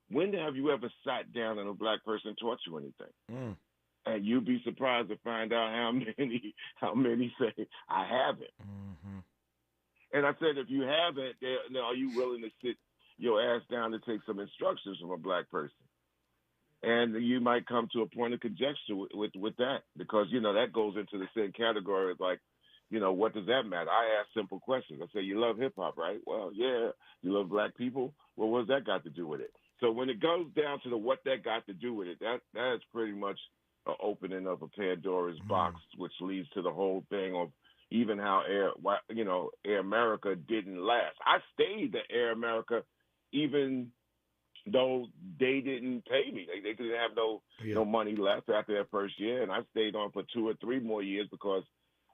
when have you ever sat down and a black person taught you anything? Mm. And you'd be surprised to find out how many say, I haven't. Mm-hmm. And I said, if you haven't, then are you willing to sit your ass down to take some instructions from a black person? And you might come to a point of conjecture with that, because, that goes into the same category of like, what does that matter? I ask simple questions. I say, you love hip-hop, right? Well, yeah. You love black people? Well, what's that got to do with it? So when it goes down to the what that got to do with it, that is pretty much an opening of a Pandora's box, which leads to the whole thing of even how Air America didn't last. I stayed at Air America even though they didn't pay me. They didn't have no money left after their first year, and I stayed on for 2 or 3 more years because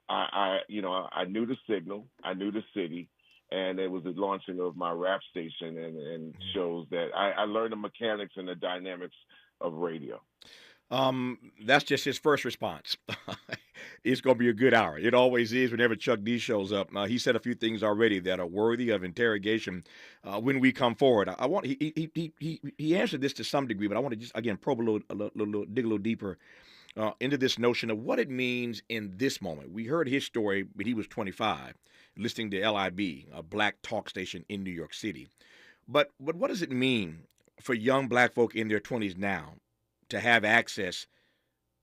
I knew the signal, I knew the city, and it was the launching of my rap station and shows that I learned the mechanics and the dynamics of radio. That's just his first response. It's going to be a good hour. It always is whenever Chuck D shows up. He said a few things already that are worthy of interrogation when we come forward. He answered this to some degree, but I want to just, again, probe dig a little deeper into this notion of what it means in this moment. We heard his story when he was 25, listening to LIB, a black talk station in New York City. But what does it mean for young black folk in their 20s now to have access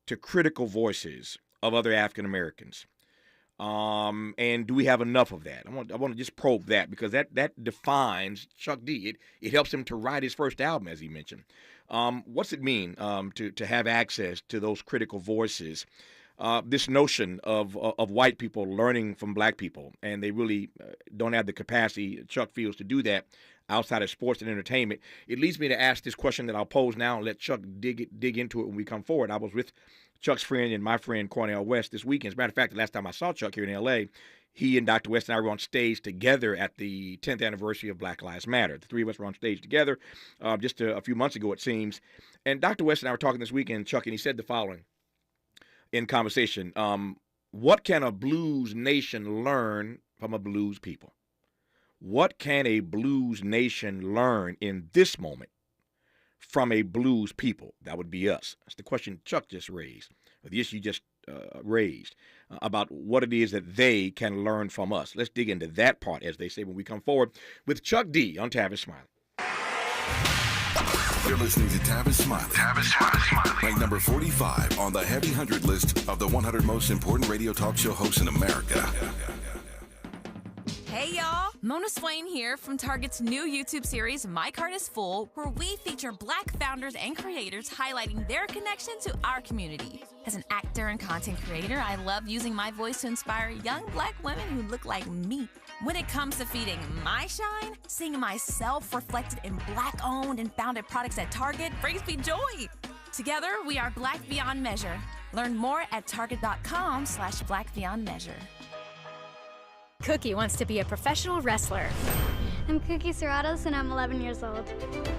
to critical voices of other African Americans? And do we have enough of that? I want to just probe that, because that defines Chuck D. It helps him to write his first album, as he mentioned. What's it mean to have access to those critical voices? This notion of white people learning from black people, and they really don't have the capacity, Chuck feels, to do that outside of sports and entertainment. It leads me to ask this question that I'll pose now and let Chuck dig into it when we come forward. I was with Chuck's friend and my friend Cornell West this weekend. As a matter of fact, the last time I saw Chuck here in L.A., he and Dr. West and I were on stage together at the 10th anniversary of Black Lives Matter. The three of us were on stage together just a few months ago, it seems. And Dr. West and I were talking this weekend, Chuck, and he said the following in conversation. What can a blues nation learn from a blues people? What can a blues nation learn in this moment from a blues people? That would be us. That's the question Chuck just raised, or the issue just raised, about what it is that they can learn from us. Let's dig into that part, as they say, when we come forward with Chuck D on Tavis Smiley. You're listening to Tavis Smiley. Tavis Smiley. Ranked number 45 on the Heavy 100 list of the 100 most important radio talk show hosts in America. Hey y'all, Mona Swain here from Target's new YouTube series, My Cart is Full, where we feature black founders and creators highlighting their connection to our community. As an actor and content creator, I love using my voice to inspire young black women who look like me. When it comes to feeding my shine, seeing myself reflected in black-owned and founded products at Target brings me joy. Together, we are Black Beyond Measure. Learn more at target.com/Black Beyond Measure. Cookie wants to be a professional wrestler. I'm Cookie Serratos, and I'm 11 years old.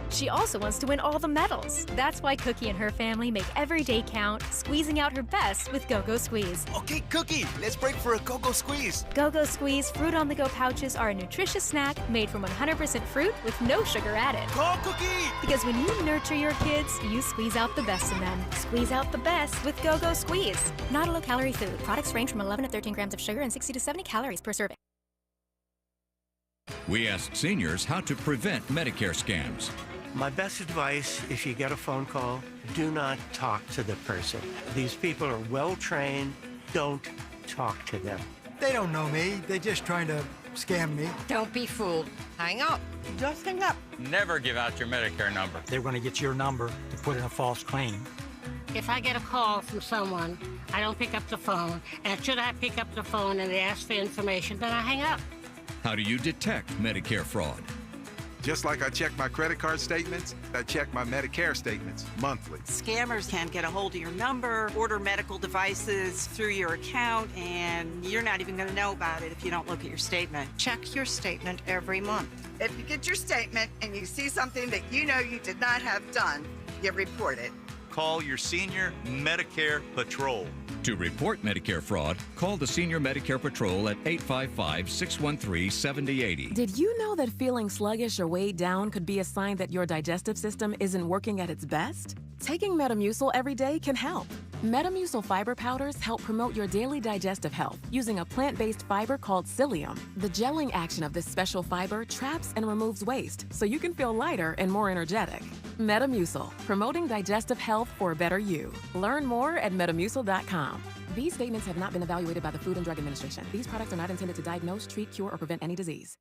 She also wants to win all the medals. That's why Cookie and her family make every day count, squeezing out her best with Go-Go Squeeze. Okay, Cookie, let's break for a Go-Go Squeeze. Go-Go Squeeze Fruit on the Go pouches are a nutritious snack made from 100% fruit with no sugar added. Go, Cookie! Because when you nurture your kids, you squeeze out the best in them. Squeeze out the best with Go-Go Squeeze. Not a low-calorie food. Products range from 11 to 13 grams of sugar and 60 to 70 calories per serving. We asked seniors how to prevent Medicare scams. My best advice, if you get a phone call, do not talk to the person. These people are well-trained. Don't talk to them. They don't know me. They're just trying to scam me. Don't be fooled. Hang up. Just hang up. Never give out your Medicare number. They're going to get your number to put in a false claim. If I get a call from someone, I don't pick up the phone, and should I pick up the phone and they ask for information, then I hang up. How do you detect Medicare fraud? Just like I check my credit card statements, I check my Medicare statements monthly. Scammers can get a hold of your number, order medical devices through your account, and you're not even going to know about it if you don't look at your statement. Check your statement every month. If you get your statement and you see something that you know you did not have done, you report it. call your senior Medicare patrol. To report Medicare fraud, call the Senior Medicare Patrol at 855-613-7080. Did you know that feeling sluggish or weighed down could be a sign that your digestive system isn't working at its best? Taking Metamucil every day can help. Metamucil fiber powders help promote your daily digestive health using a plant-based fiber called psyllium. The gelling action of this special fiber traps and removes waste so you can feel lighter and more energetic. Metamucil, promoting digestive health for a better you. Learn more at metamucil.com. These statements have not been evaluated by the Food and Drug Administration. These products are not intended to diagnose, treat, cure, or prevent any disease.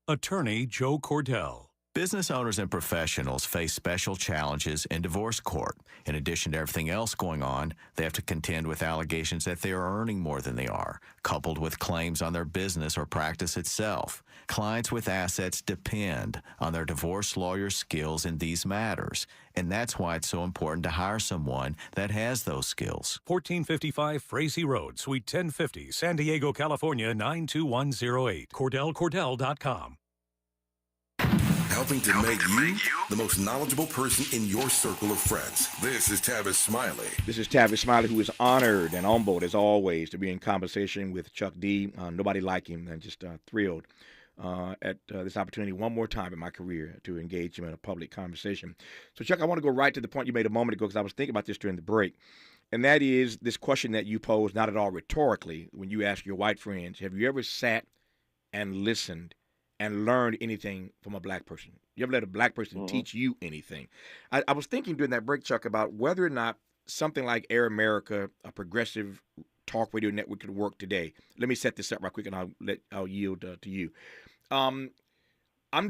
Attorney Joe Cordell. Business owners and professionals face special challenges in divorce court. In addition to everything else going on, they have to contend with allegations that they are earning more than they are, coupled with claims on their business or practice itself. Clients with assets depend on their divorce lawyer's skills in these matters, and that's why it's so important to hire someone that has those skills. 1455 Frazee Road, Suite 1050, San Diego, California, 92108. CordellCordell.com. Helping to make you the most knowledgeable person in your circle of friends. This is Tavis Smiley. This is Tavis Smiley, who is honored and humbled, as always, to be in conversation with Chuck D. Nobody like him, and just thrilled at this opportunity one more time in my career to engage him in a public conversation. So, Chuck, I want to go right to the point you made a moment ago, because I was thinking about this during the break, and that is this question that you posed, not at all rhetorically, when you asked your white friends, have you ever sat and listened and learned anything from a black person? You ever let a black person teach you anything? I was thinking during that break, Chuck, about whether or not something like Air America, a progressive talk radio network, could work today. Let me set this up right quick, and I'll yield to you. I'm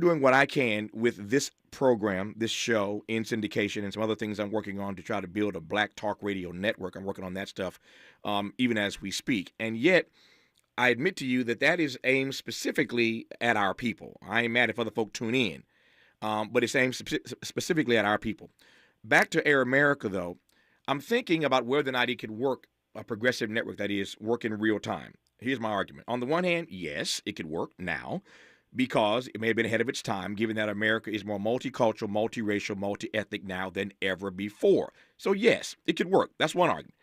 doing what I can with this program, this show, in syndication, and some other things I'm working on to try to build a black talk radio network. I'm working on that stuff even as we speak. And yet, I admit to you that is aimed specifically at our people. I ain't mad if other folk tune in, but it's aimed specifically at our people. Back to Air America, though, I'm thinking about whether or not it could work, a progressive network that is work in real time. Here's my argument. On the one hand, yes, it could work now because it may have been ahead of its time, given that America is more multicultural, multiracial, multi-ethnic now than ever before. So, yes, it could work. That's one argument.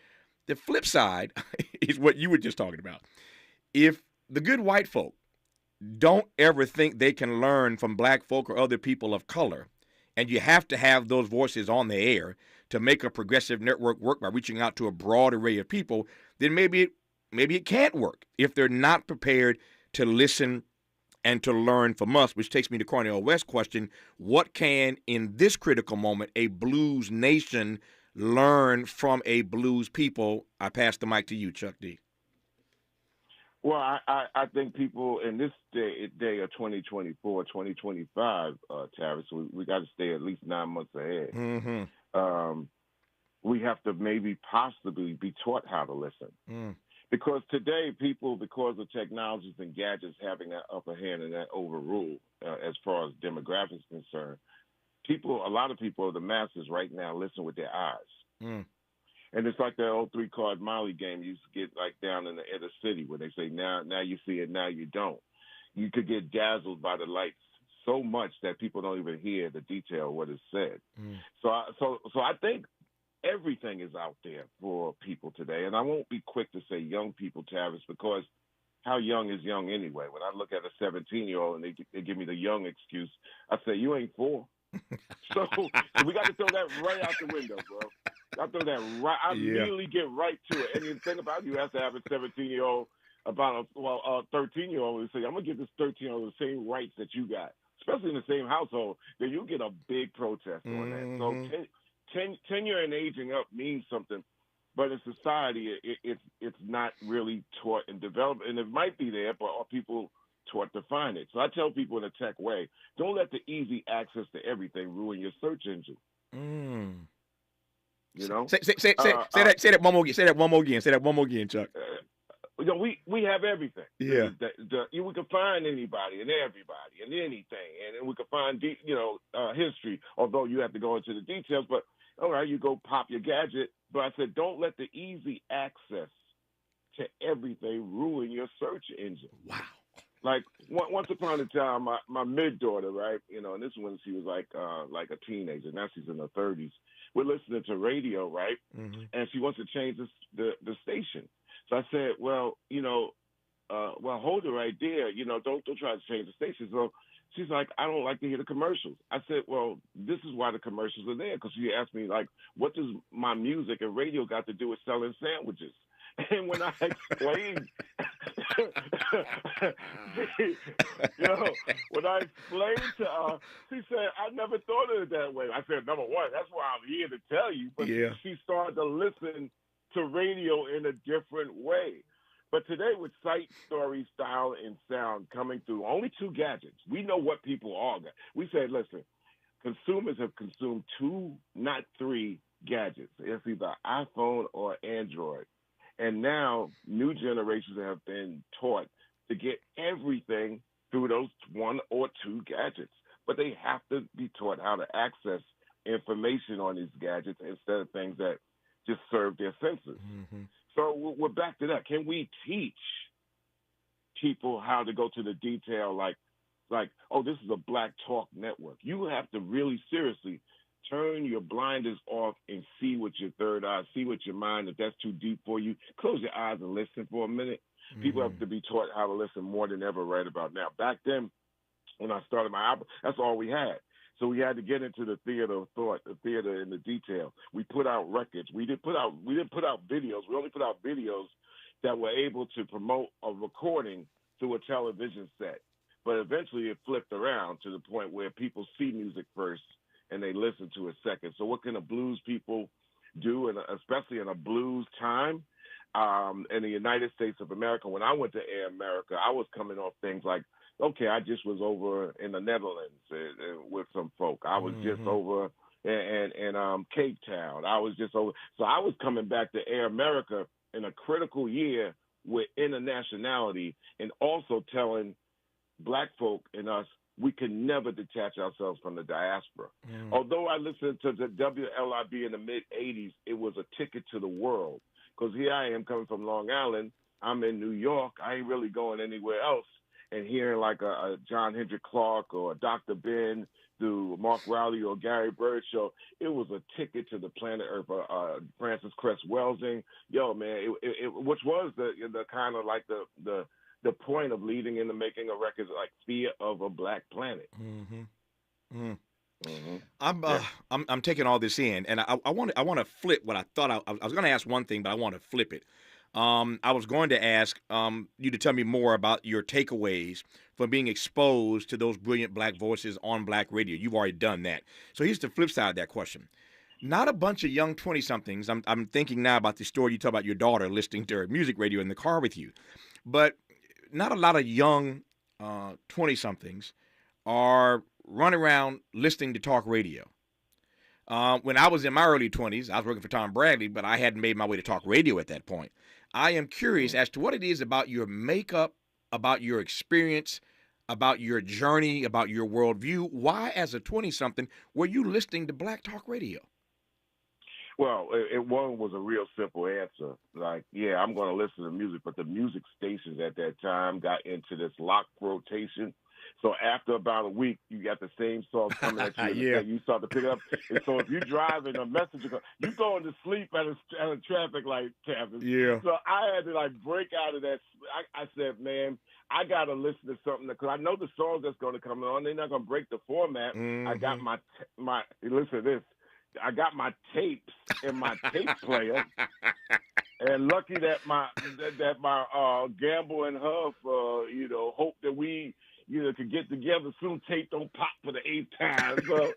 The flip side is what you were just talking about. If the good white folk don't ever think they can learn from black folk or other people of color, and you have to have those voices on the air to make a progressive network work by reaching out to a broad array of people, then maybe it can't work if they're not prepared to listen and to learn from us, which takes me to Cornel West's question, what can, in this critical moment, a blues nation learn from a blues people? I pass the mic to you, Chuck D. Well, I think people in this day of 2024, 2025, Tavis, we got to stay at least 9 months ahead. Mm-hmm. We have to maybe possibly be taught how to listen. Because today, people, because of technologies and gadgets having that upper hand and that overrule as far as demographics concerned, a lot of people, the masses right now, listen with their eyes. And it's like that old 3-card Molly game you used to get like down in the inner city where they say, now you see it, now you don't. You could get dazzled by the lights so much that people don't even hear the detail of what is said. So I think everything is out there for people today. And I won't be quick to say young people, Tavis, because how young is young anyway? When I look at a 17-year-old and they give me the young excuse, I say, you ain't 4. So we got to throw that right out the window, bro. I throw that right. I immediately get right to it. And the thing about you have to have a 17-year-old about a 13-year-old and say, I'm gonna give this 13-year-old the same rights that you got, especially in the same household. Then you'll get a big protest on that. So tenure and aging up means something, but in society, it's not really taught and developed. And it might be there, but are people taught to find it? So I tell people in a tech way, don't let the easy access to everything ruin your search engine. You know, say that one more again. Say that one more again. Say that one more again, Chuck. We have everything. Yeah, we can find anybody and everybody and anything, and we can find history. Although you have to go into the details, but all right, you go pop your gadget. But I said, don't let the easy access to everything ruin your search engine. Wow. Like once upon a time, my mid daughter, right? You know, and this is when she was like a teenager. Now she's in her 30s. We're listening to radio, right? Mm-hmm. And she wants to change the station. So I said, well, you know, hold it right there. You know, don't try to change the station. So she's like, I don't like to hear the commercials. I said, well, this is why the commercials are there. Because she asked me, like, what does my music and radio got to do with selling sandwiches? And when I explained, when I explained to her, she said, I never thought of it that way. I said, number one, that's why I'm here to tell you. But she started to listen to radio in a different way. But today, with sight, story, style, and sound coming through, only 2 gadgets. We know what people are. We said, listen, consumers have consumed 2, not 3 gadgets. It's either iPhone or Android. And now new generations have been taught to get everything through those 1 or 2 gadgets. But they have to be taught how to access information on these gadgets instead of things that just serve their senses. Mm-hmm. So we're back to that. Can we teach people how to go to the detail like, oh, this is a Black Talk network? You have to really seriously turn your blinders off and see with your third eye, see with your mind. If that's too deep for you, close your eyes and listen for a minute. Mm-hmm. People have to be taught how to listen more than ever right about now. Back then, when I started my album, that's all we had. So we had to get into the theater of thought, the theater in the detail. We put out records. We didn't put out videos. We only put out videos that were able to promote a recording through a television set. But eventually it flipped around to the point where people see music first and they listen to it second. So what can the blues people do, and especially in a blues time in the United States of America? When I went to Air America, I was coming off things like, okay, I just was over in the Netherlands with some folk. I was just over in Cape Town. I was just over. So I was coming back to Air America in a critical year with internationality and also telling Black folk and us we can never detach ourselves from the diaspora. Although I listened to the WLIB in the mid-'80s, it was a ticket to the world. Because here I am coming from Long Island. I'm in New York. I ain't really going anywhere else. And hearing like a John Hendrick Clark or a Dr. Ben through Mark Rowley or Gary Bird show, it was a ticket to the planet Earth. Francis Cress Welsing, man, which was the kind of like the point of leading into making a record like Fear of a Black Planet. Mm-hmm. Mm-hmm. I'm taking all this in, and I want to flip what I thought I was going to ask one thing, but I want to flip it. I was going to ask you to tell me more about your takeaways from being exposed to those brilliant Black voices on Black radio. You've already done that. So here's the flip side of that question. Not a bunch of young 20-somethings. I'm thinking now about the story you talk about your daughter listening to her music radio in the car with you. But not a lot of young 20-somethings are running around listening to talk radio. When I was in my early 20s, I was working for Tom Bradley, but I hadn't made my way to talk radio at that point. I am curious as to what it is about your makeup, about your experience, about your journey, about your worldview. Why, as a 20-something, were you listening to Black Talk Radio? Well, one was a real simple answer. Like, yeah, I'm going to listen to music, but the music stations at that time got into this lock rotation. So after about a week, you got the same song coming at you. You start to pick it up. And so if you're driving, a message, you going to sleep at a traffic light, Tavis. Yeah. So I had to break out of that. I said, man, I got to listen to something because I know the songs that's going to come on. They're not going to break the format. Mm-hmm. I got my listen to this. I got my tapes in my tape player. And lucky that my Gamble and Huff, hope that we, could get together soon. Tape don't pop for the 8th time. So,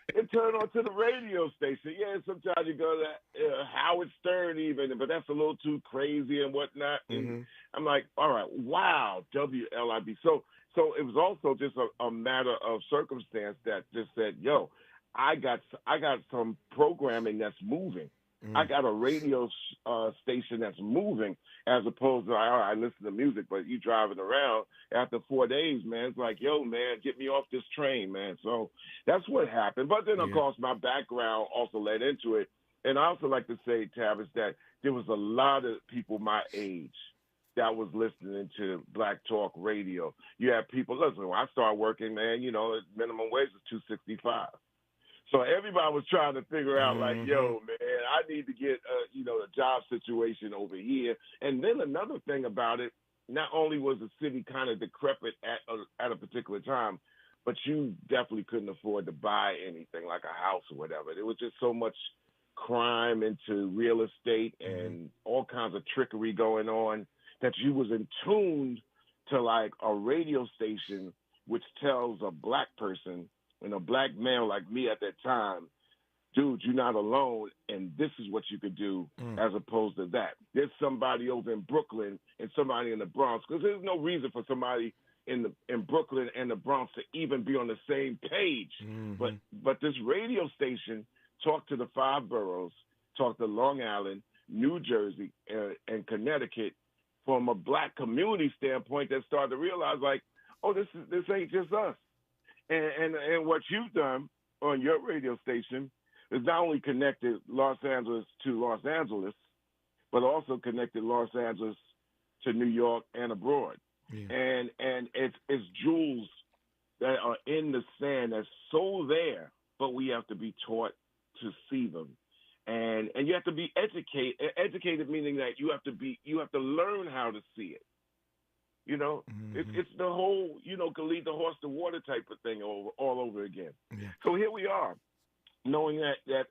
it turned on to the radio station. Yeah, sometimes you go to Howard Stern even, but that's a little too crazy and whatnot. Mm-hmm. And I'm like, all right, wow, WLIB. So it was also just a matter of circumstance that just said, yo, I got some programming that's moving. I got a radio station that's moving as opposed to, all right, I listen to music, but you driving around after 4 days, man. It's like, yo, man, get me off this train, man. So that's what happened. But then, of course, my background also led into it. And I also like to say, Tavis, that there was a lot of people my age that was listening to Black Talk Radio. You had people, listen, when I started working, man, minimum wage was $2.65. So everybody was trying to figure out, like, yo, man, I need to get, a job situation over here. And then another thing about it, not only was the city kind of decrepit at a particular time, but you definitely couldn't afford to buy anything like a house or whatever. There was just so much crime into real estate and all kinds of trickery going on that you was in tuned to like a radio station which tells a black person and a black male like me at that time, dude, you're not alone, and this is what you could do as opposed to that. There's somebody over in Brooklyn and somebody in the Bronx, because there's no reason for somebody in Brooklyn and the Bronx to even be on the same page. But this radio station talked to the 5 boroughs, talked to Long Island, New Jersey, and Connecticut from a black community standpoint that started to realize, like, oh, this ain't just us. And what you've done on your radio station is not only connected Los Angeles to Los Angeles, but also connected Los Angeles to New York and abroad. Yeah. And it's jewels that are in the sand that's so there, but we have to be taught to see them. And you have to be educated meaning that you have to learn how to see it. It's the whole, can lead the horse to water type of thing all over again. Yeah. So here we are, knowing that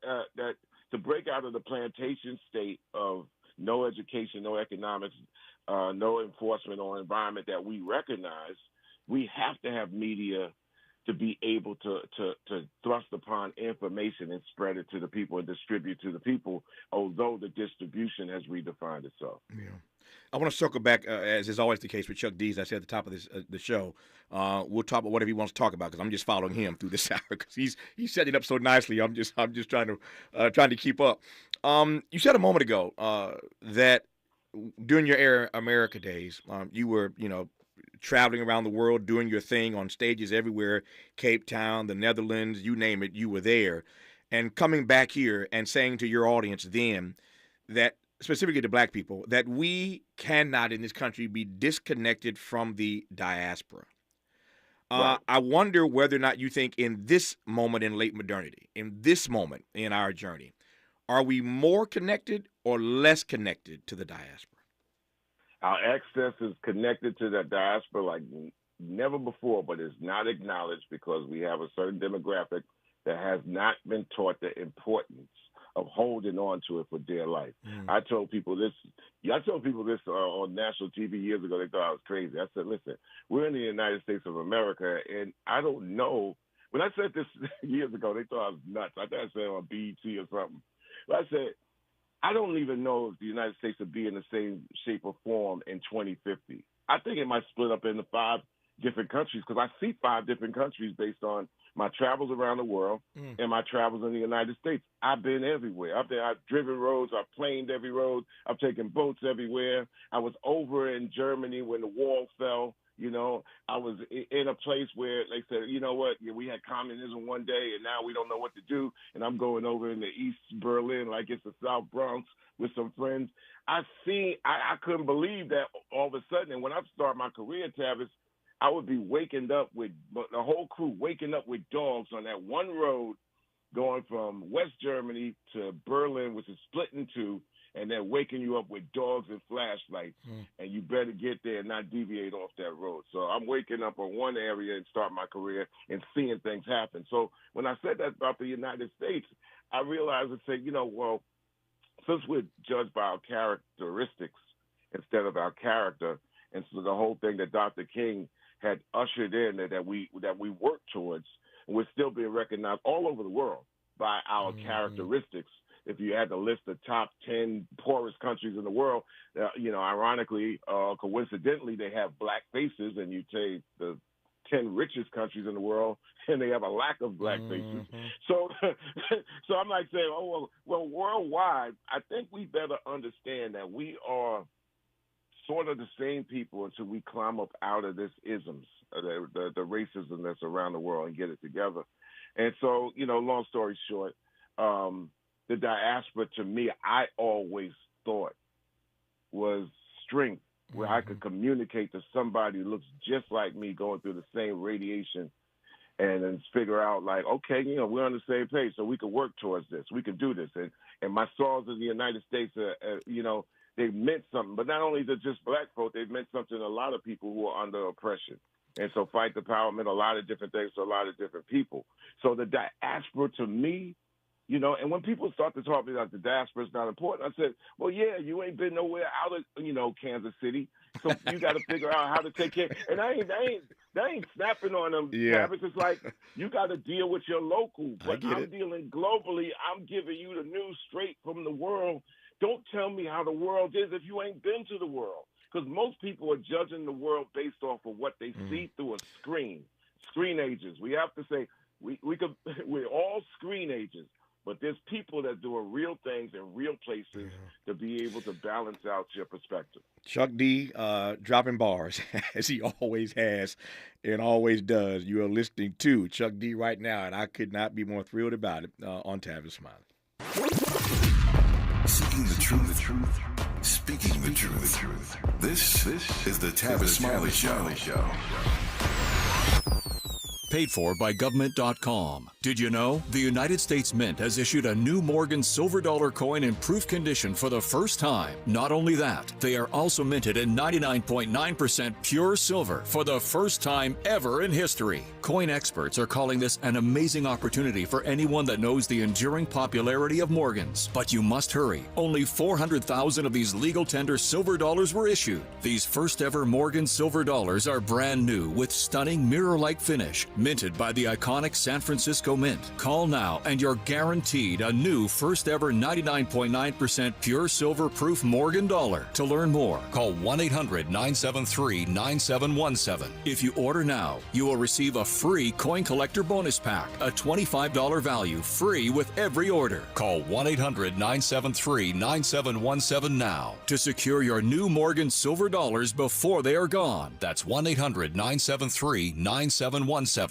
to break out of the plantation state of no education, no economics, no enforcement or environment that we recognize, we have to have media to be able to thrust upon information and spread it to the people and distribute to the people, although the distribution has redefined itself. Yeah. I want to circle back, as is always the case with Chuck D, as I said at the top of the show. We'll talk about whatever he wants to talk about because I'm just following him through this hour because he's setting it up so nicely. I'm just trying to keep up. You said a moment ago that during your Air America days, you were traveling around the world, doing your thing on stages everywhere, Cape Town, the Netherlands, you name it, you were there, and coming back here and saying to your audience then that, specifically to black people, that we cannot in this country be disconnected from the diaspora. Right. I wonder whether or not you think in this moment in late modernity, in this moment in our journey, are we more connected or less connected to the diaspora? Our access is connected to the diaspora like never before, but is not acknowledged because we have a certain demographic that has not been taught the importance of holding on to it for dear life. I told people this on national TV years ago. They thought I was crazy. I said, listen, we're in the United States of America, and I don't know. When I said this years ago, they thought I was nuts. I thought I said on BET or something. But I said, I don't even know if the United States will be in the same shape or form in 2050. I think it might split up into 5 different countries because I see 5 different countries based on my travels around the world and my travels in the United States. I've been everywhere. I've driven roads. I've planed every road. I've taken boats everywhere. I was over in Germany when the wall fell. I was in a place where they said, you know what, we had communism one day and now we don't know what to do. And I'm going over into East Berlin like it's the South Bronx with some friends. I couldn't believe that all of a sudden. And when I started my career, Tavis, I would be waking up with the whole crew waking up with dogs on that one road going from West Germany to Berlin, which is split in 2, and then waking you up with dogs and flashlights, and you better get there and not deviate off that road. So I'm waking up on one area and start my career and seeing things happen. So when I said that about the United States, I realized and said, well, since we're judged by our characteristics instead of our character, and so the whole thing that Dr. King had ushered in that we work towards, and we're still being recognized all over the world by our characteristics. If you had to list the top 10 poorest countries in the world, ironically, coincidentally, they have black faces, and you take the 10 richest countries in the world, and they have a lack of black faces. So I'm like saying, well, worldwide, I think we better understand that we are sort of the same people until we climb up out of this isms, the racism that's around the world, and get it together. And so, long story short, the diaspora, to me, I always thought was strength where I could communicate to somebody who looks just like me going through the same radiation and then figure out like, okay, we're on the same page, so we could work towards this. We could do this. And my songs in the United States, they meant something. But not only to just black folk, they've meant something to a lot of people who are under oppression. And so Fight the Power meant a lot of different things to a lot of different people. So the diaspora to me, and when people start to talk about the diaspora is not important, I said, well, yeah, you ain't been nowhere out of, Kansas City. So you got to figure out how to take care. And I ain't snapping on them, Tavis. It's like you got to deal with your local. But I'm dealing globally. I'm giving you the news straight from the world. Don't tell me how the world is if you ain't been to the world. Because most people are judging the world based off of what they see through a screen. Screen ages. We have to say we're all screen ages. But there's people that do real things in real places to be able to balance out your perspective. Chuck D dropping bars, as he always has and always does. You are listening to Chuck D right now, and I could not be more thrilled about it on Tavis Smiley. Seeking the truth, speaking the truth. This is the Tavis Smiley Show. Paid for by government.com. Did you know the United States Mint has issued a new Morgan silver dollar coin in proof condition for the first time? Not only that, they are also minted in 99.9% pure silver for the first time ever in history. Coin experts are calling this an amazing opportunity for anyone that knows the enduring popularity of Morgans. But you must hurry. Only 400,000 of these legal tender silver dollars were issued. These first ever Morgan silver dollars are brand new with stunning mirror-like finish, minted by the iconic San Francisco Mint. Call now and you're guaranteed a new first ever 99.9% pure silver proof Morgan dollar. To learn more, call 1-800-973-9717. If you order now, you will receive a free coin collector bonus pack, a $25 value, free with every order. Call 1-800-973-9717 now to secure your new Morgan silver dollars before they are gone. That's 1-800-973-9717.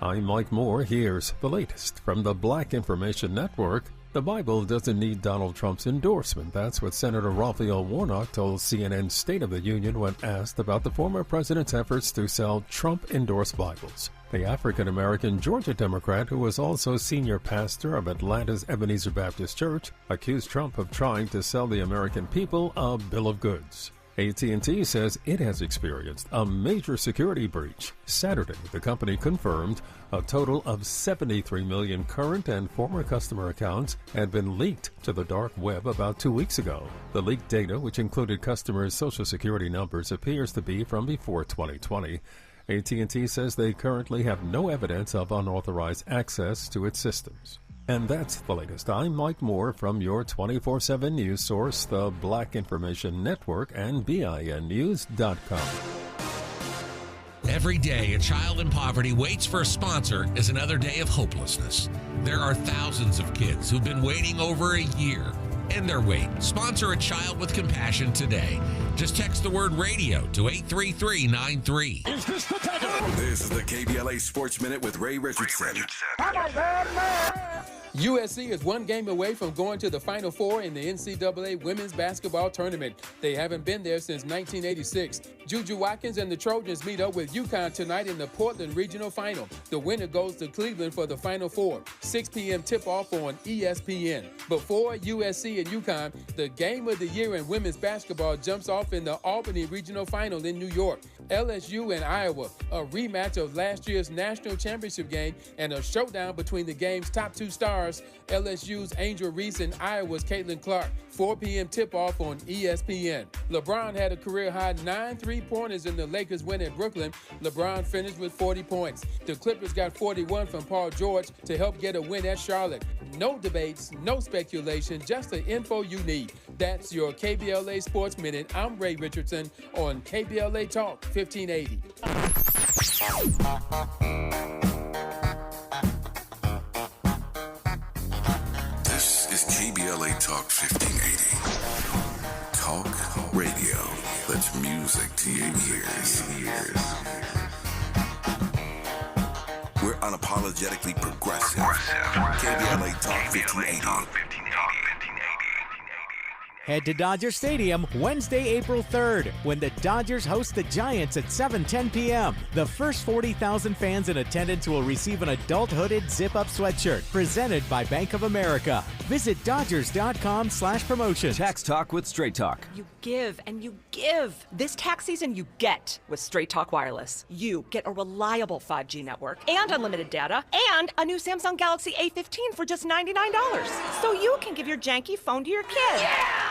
I'm Mike Moore. Here's the latest from the Black Information Network. The Bible doesn't need Donald Trump's endorsement. That's what Senator Raphael Warnock told CNN's State of the Union when asked about the former president's efforts to sell Trump-endorsed Bibles. The African-American Georgia Democrat, who was also senior pastor of Atlanta's Ebenezer Baptist Church, accused Trump of trying to sell the American people a bill of goods. AT&T says it has experienced a major security breach. Saturday, the company confirmed a total of 73 million current and former customer accounts had been leaked to the dark web about 2 weeks ago. The leaked data, which included customers' social security numbers, appears to be from before 2020. AT&T says they currently have no evidence of unauthorized access to its systems. And that's the latest. I'm Mike Moore from your 24/7 news source, the Black Information Network, and BINnews.com. Every day, a child in poverty waits for a sponsor is another day of hopelessness. There are thousands of kids who've been waiting over a year. End their wait. Sponsor a child with compassion today. Just text the word radio to 83393. Is this the tackle? This is the KBLA Sports Minute with Ray Richardson. USC is one game away from going to the Final Four in the NCAA women's basketball tournament. They haven't been there since 1986. Juju Watkins and the Trojans meet up with UConn tonight in the Portland Regional Final. The winner goes to Cleveland for the Final Four. 6 p.m. tip-off on ESPN. Before USC and UConn, the game of the year in women's basketball jumps off in the Albany Regional Final in New York. LSU and Iowa, a rematch of last year's national championship game and a showdown between the game's top two stars, LSU's Angel Reese and Iowa's Caitlin Clark. 4 p.m. tip-off on ESPN. LeBron had a career-high 9 3-pointers in the Lakers win in Brooklyn. LeBron finished with 40 points. The Clippers got 41 from Paul George to help get a win at Charlotte. No debates, no speculation, just the info you need. That's your KBLA Sports Minute. I'm Ray Richardson on KBLA Talk 1580. This is KBLA Talk 1580. Talk radio. That's music to your ears. We're unapologetically progressive. KBLA Talk 1580. Head to Dodger Stadium Wednesday, April 3rd, when the Dodgers host the Giants at 7:10 p.m. The first 40,000 fans in attendance will receive an adult hooded zip-up sweatshirt presented by Bank of America. Visit Dodgers.com/promotions. Tax Talk with Straight Talk. You give and you give. This tax season, you get with Straight Talk Wireless. You get a reliable 5G network and unlimited data and a new Samsung Galaxy A15 for just $99. So you can give your janky phone to your kid. Yeah!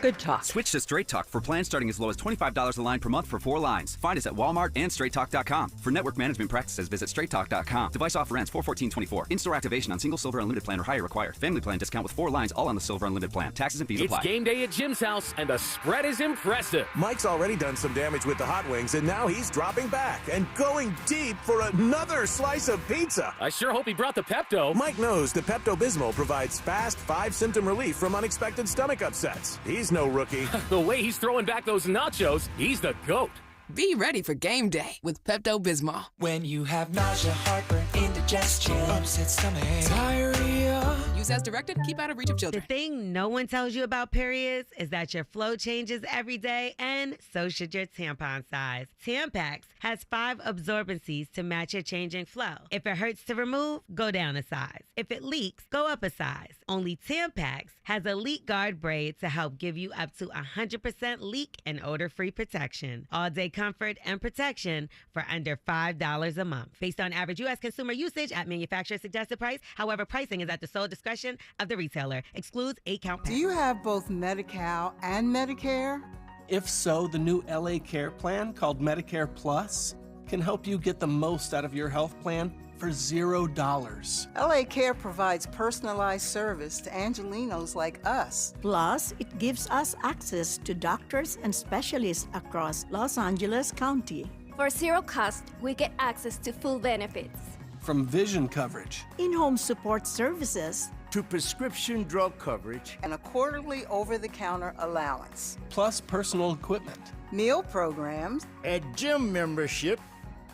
Good talk. Switch to Straight Talk for plans starting as low as $25 a line per month for 4 lines. Find us at Walmart and StraightTalk.com. For network management practices, visit StraightTalk.com. Device offer ends 4/14/24. In-store activation on single Silver Unlimited plan or higher required. Family plan discount with 4 lines, all on the Silver Unlimited plan. Taxes and fees apply. It's game day at Jim's house, and the spread is impressive. Mike's already done some damage with the hot wings, and now he's dropping back and going deep for another slice of pizza. I sure hope he brought the Pepto. Mike knows the Pepto-Bismol provides fast 5-symptom relief from unexpected stomach upsets. He's no rookie. The way he's throwing back those nachos, he's the GOAT. Be ready for game day with Pepto-Bismol. When you have nausea, heartburn, indigestion, upset stomach, diarrhea. Use as directed. Keep out of reach of children. The thing no one tells you about periods is that your flow changes every day, and so should your tampon size. Tampax has 5 absorbencies to match your changing flow. If it hurts to remove, go down a size. If it leaks, go up a size. Only Tampax has a leak guard braid to help give you up to 100% leak and odor-free protection. All-day comfort and protection for under $5 a month. Based on average U.S. consumer usage at manufacturer suggested price. However, pricing is at the sole discretion of the retailer. Excludes 8-count packs. Do you have both Medi-Cal and Medicare? If so, the new LA Care plan called Medicare Plus can help you get the most out of your health plan for $0. LA Care provides personalized service to Angelinos like us. Plus, it gives us access to doctors and specialists across Los Angeles County. For zero cost, we get access to full benefits. From vision coverage, in-home support services, to prescription drug coverage, and a quarterly over-the-counter allowance, plus personal equipment, meal programs, a gym membership,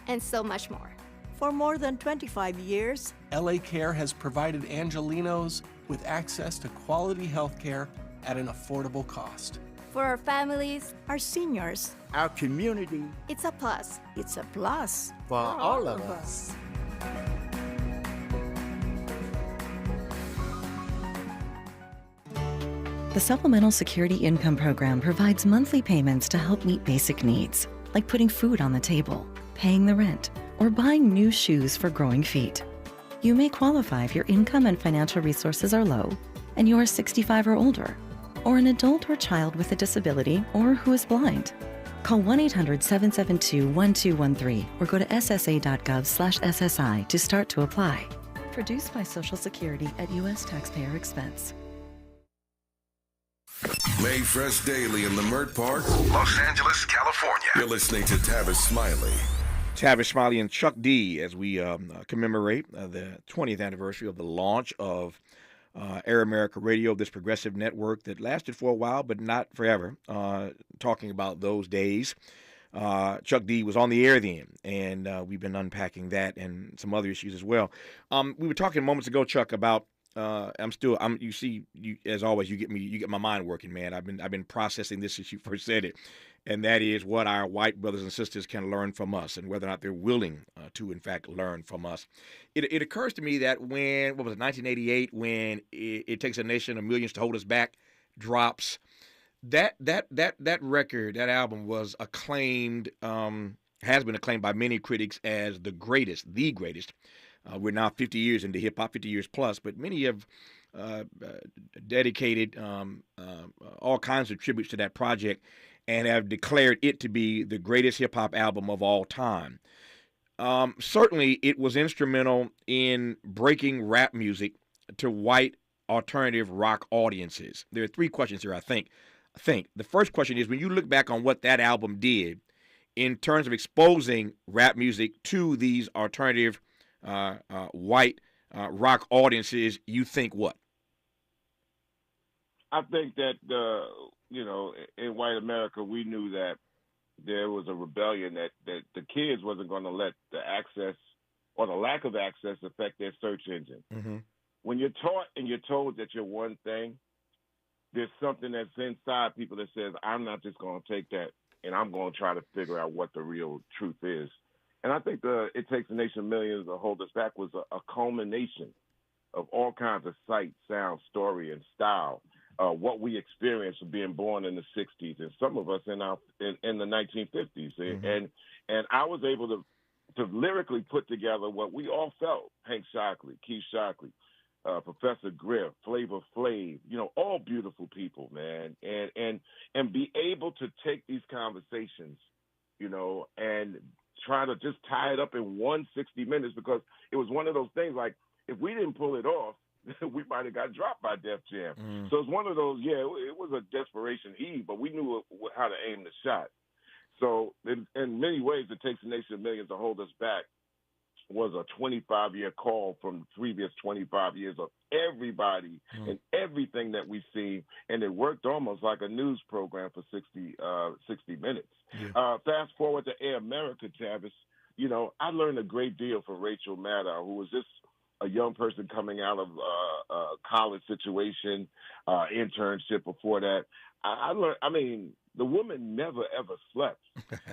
and so much more. For more than 25 years, LA Care has provided Angelinos with access to quality health care at an affordable cost. For our families, our seniors, our community, it's a plus. It's a plus for all of us. The Supplemental Security Income Program provides monthly payments to help meet basic needs, like putting food on the table, paying the rent, or buying new shoes for growing feet. You may qualify if your income and financial resources are low, and you are 65 or older, or an adult or child with a disability, or who is blind. Call 1-800-772-1213 or go to ssa.gov/SSI to start to apply. Produced by Social Security at U.S. taxpayer expense. Made fresh daily in Leimert Park, Los Angeles, California. You're listening to Tavis Smiley. Tavis Smiley and Chuck D as we commemorate the 20th anniversary of the launch of Air America Radio, this progressive network that lasted for a while, but not forever. Talking about those days. Chuck D was on the air then, and we've been unpacking that and some other issues as well. We were talking moments ago, Chuck, about you see, as always, you get my mind working, man. I've been processing this since you first said it, and that is what our white brothers and sisters can learn from us, and whether or not they're willing to, in fact, learn from us. It occurs to me that when 1988, when it Takes a Nation of Millions to Hold Us Back drops, that record, that album was acclaimed, has been acclaimed by many critics as the greatest. We're now 50 years into hip-hop, 50 years plus, but many have dedicated all kinds of tributes to that project and have declared it to be the greatest hip-hop album of all time. Certainly, it was instrumental in breaking rap music to white alternative rock audiences. There are 3 questions here, I think. The first question is, when you look back on what that album did in terms of exposing rap music to these alternative white rock audiences, you think what? I think that, in white America, we knew that there was a rebellion that the kids wasn't going to let the access or the lack of access affect their search engine. Mm-hmm. When you're taught and you're told that you're one thing, there's something that's inside people that says, I'm not just going to take that and I'm going to try to figure out what the real truth is. And I think It Takes a Nation of Millions to Hold Us Back was a culmination of all kinds of sight, sound, story, and style. What we experienced being born in the 60s, and some of us in the 1950s. Mm-hmm. And I was able to lyrically put together what we all felt. Hank Shockley, Keith Shockley, Professor Griff, Flavor Flav, all beautiful people, man. And be able to take these conversations, and try to just tie it up in 160 minutes, because it was one of those things like, if we didn't pull it off, we might have got dropped by Def Jam. Mm. So it's one of those, it was a desperation heave, but we knew how to aim the shot. So in many ways, It Takes a Nation of Millions to Hold Us Back was a 25-year call from the previous 25 years of everybody and everything that we've seen, and it worked almost like a news program for 60 minutes. Yeah. Fast forward to Air America, Tavis, I learned a great deal from Rachel Maddow, who was just a young person coming out of a college situation, internship before that. I learned, the woman never, ever slept.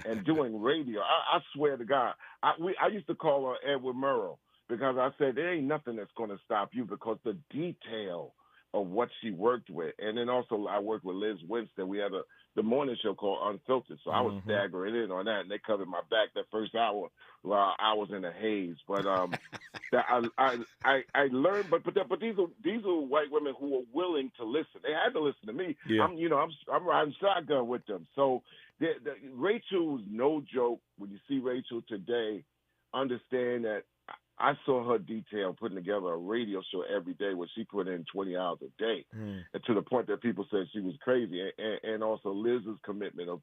And doing radio, I swear to God, I used to call her Edward Murrow, because I said, there ain't nothing that's going to stop you, because the detail of what she worked with. And then also I worked with Liz Winston. We had the morning show called Unfiltered. So I was staggering in on that, and they covered my back that first hour while I was in a haze. But I learned, but these are white women who were willing to listen. They had to listen to me. Yeah. I'm riding shotgun with them. So Rachel's no joke. When you see Rachel today, understand that I saw her detail putting together a radio show every day where she put in 20 hours a day, and to the point that people said she was crazy, and also Liz's commitment of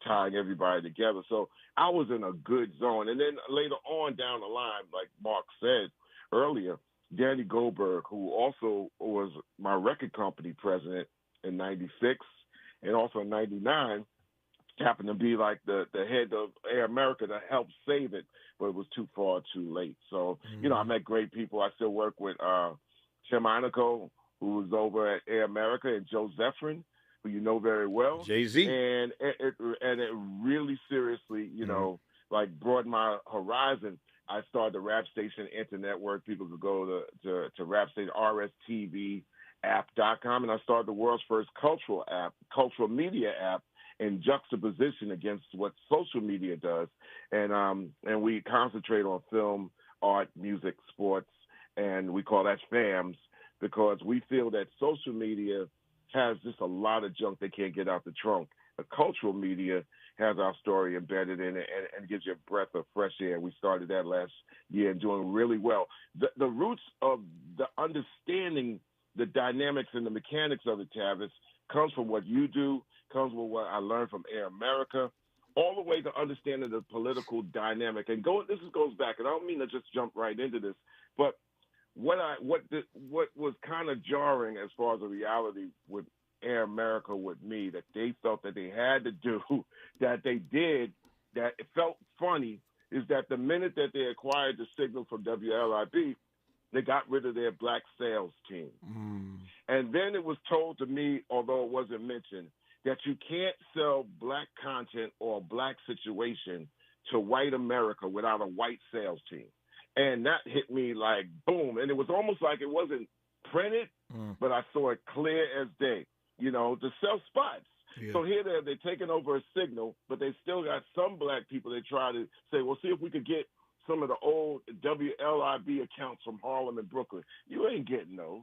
tying everybody together. So I was in a good zone. And then later on down the line, like Mark said earlier, Danny Goldberg, who also was my record company president in 96 and also in 99, happened to be like the head of Air America to help save it, but it was too far too late. So, I met great people. I still work with Tim Inico, who was over at Air America, and Joe Zephyrin, who you know very well. Jay-Z. And it really seriously, like broadened my horizon. I started the Rap Station Internetwork. People could go to Rap Station, RSTVapp.com, and I started the world's first cultural media app, in juxtaposition against what social media does. And we concentrate on film, art, music, sports, and we call that FAMS, because we feel that social media has just a lot of junk they can't get out the trunk. The cultural media has our story embedded in it and gives you a breath of fresh air. We started that last year and doing really well. The roots of the understanding the dynamics and the mechanics of it, Tavis, comes from what you do, comes with what I learned from Air America, all the way to understanding the political dynamic. And this goes back, and I don't mean to just jump right into this, but what was kind of jarring as far as the reality with Air America with me, that they felt that they had to do, that they did, that it felt funny, is that the minute that they acquired the signal from WLIB, they got rid of their black sales team. And then it was told to me, although it wasn't mentioned, that you can't sell black content or a black situation to white America without a white sales team. And that hit me like boom. And it was almost like it wasn't printed, but I saw it clear as day, to sell spots. Yeah. So here they're taking over a signal, but they still got some black people that try to say, well, see if we could get some of the old WLIB accounts from Harlem and Brooklyn. You ain't getting those.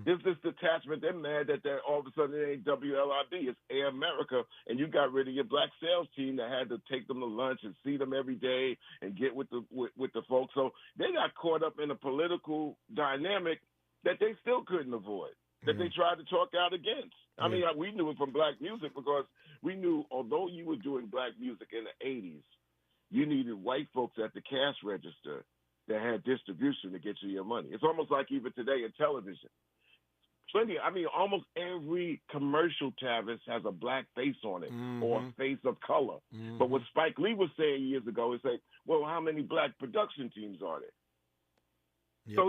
There's this detachment. They're mad that all of a sudden it ain't WLIB. It's Air America, and you got rid of your black sales team that had to take them to lunch and see them every day and get with the folks. So they got caught up in a political dynamic that they still couldn't avoid, that they tried to talk out against. I mean, we knew it from black music, because we knew, although you were doing black music in the 80s, you needed white folks at the cash register that had distribution to get you your money. It's almost like even today in television. Almost every commercial, Tavis, has a black face on it or a face of color. But what Spike Lee was saying years ago is like, well, how many black production teams are there? Yep. So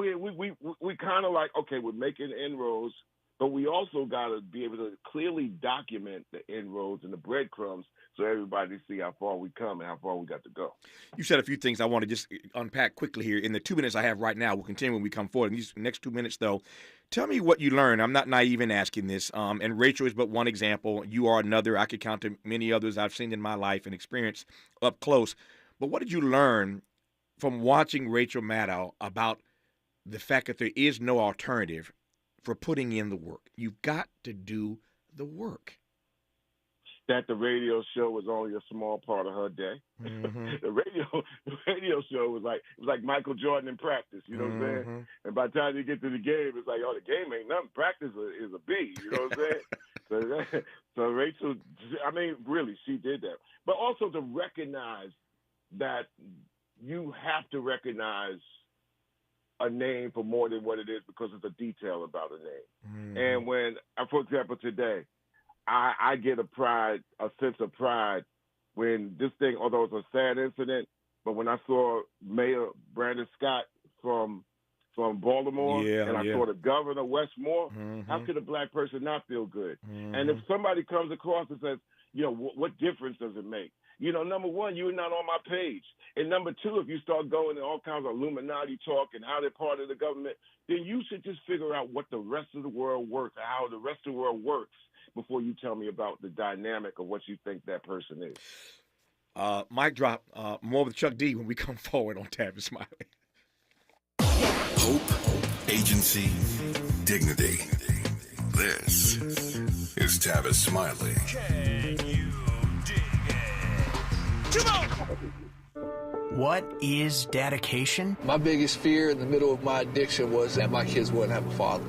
we kind of like, okay, we're making inroads. But we also got to be able to clearly document the inroads and the breadcrumbs so everybody see how far we come and how far we got to go. You said a few things I want to just unpack quickly here. In the 2 minutes I have right now, we'll continue when we come forward. In these next 2 minutes, though, tell me what you learned. I'm not naive in asking this. And Rachel is but one example. You are another. I could count to many others I've seen in my life and experienced up close. But what did you learn from watching Rachel Maddow about the fact that there is no alternative for putting in the work? You've got to do the work. That the radio show was only a small part of her day. Mm-hmm. The radio show was like Michael Jordan in practice, you know what I'm saying? And by the time you get to the game, it's like, oh, the game ain't nothing. Practice is a B, you know what I'm saying? So Rachel, I mean, really, she did that. But also to recognize that you have to recognize a name for more than what it is because it's a detail about a name. Mm-hmm. And when, for example, today, I get a sense of pride when this thing, although it's a sad incident, but when I saw Mayor Brandon Scott from Baltimore, and I saw the governor, Wes Moore, how could a black person not feel good? And if somebody comes across and says, you know, what difference does it make? You know, number one, you're not on my page. And number two, if you start going in all kinds of Illuminati talk and how they're part of the government, then you should just figure out what the rest of the world works, how the rest of the world works, before you tell me about the dynamic of what you think that person is. Mic drop. More with Chuck D when we come forward on Tavis Smiley. Hope, agency, dignity. This is Tavis Smiley. Can you dig it? Come on! What is dedication? My biggest fear in the middle of my addiction was that my kids wouldn't have a father.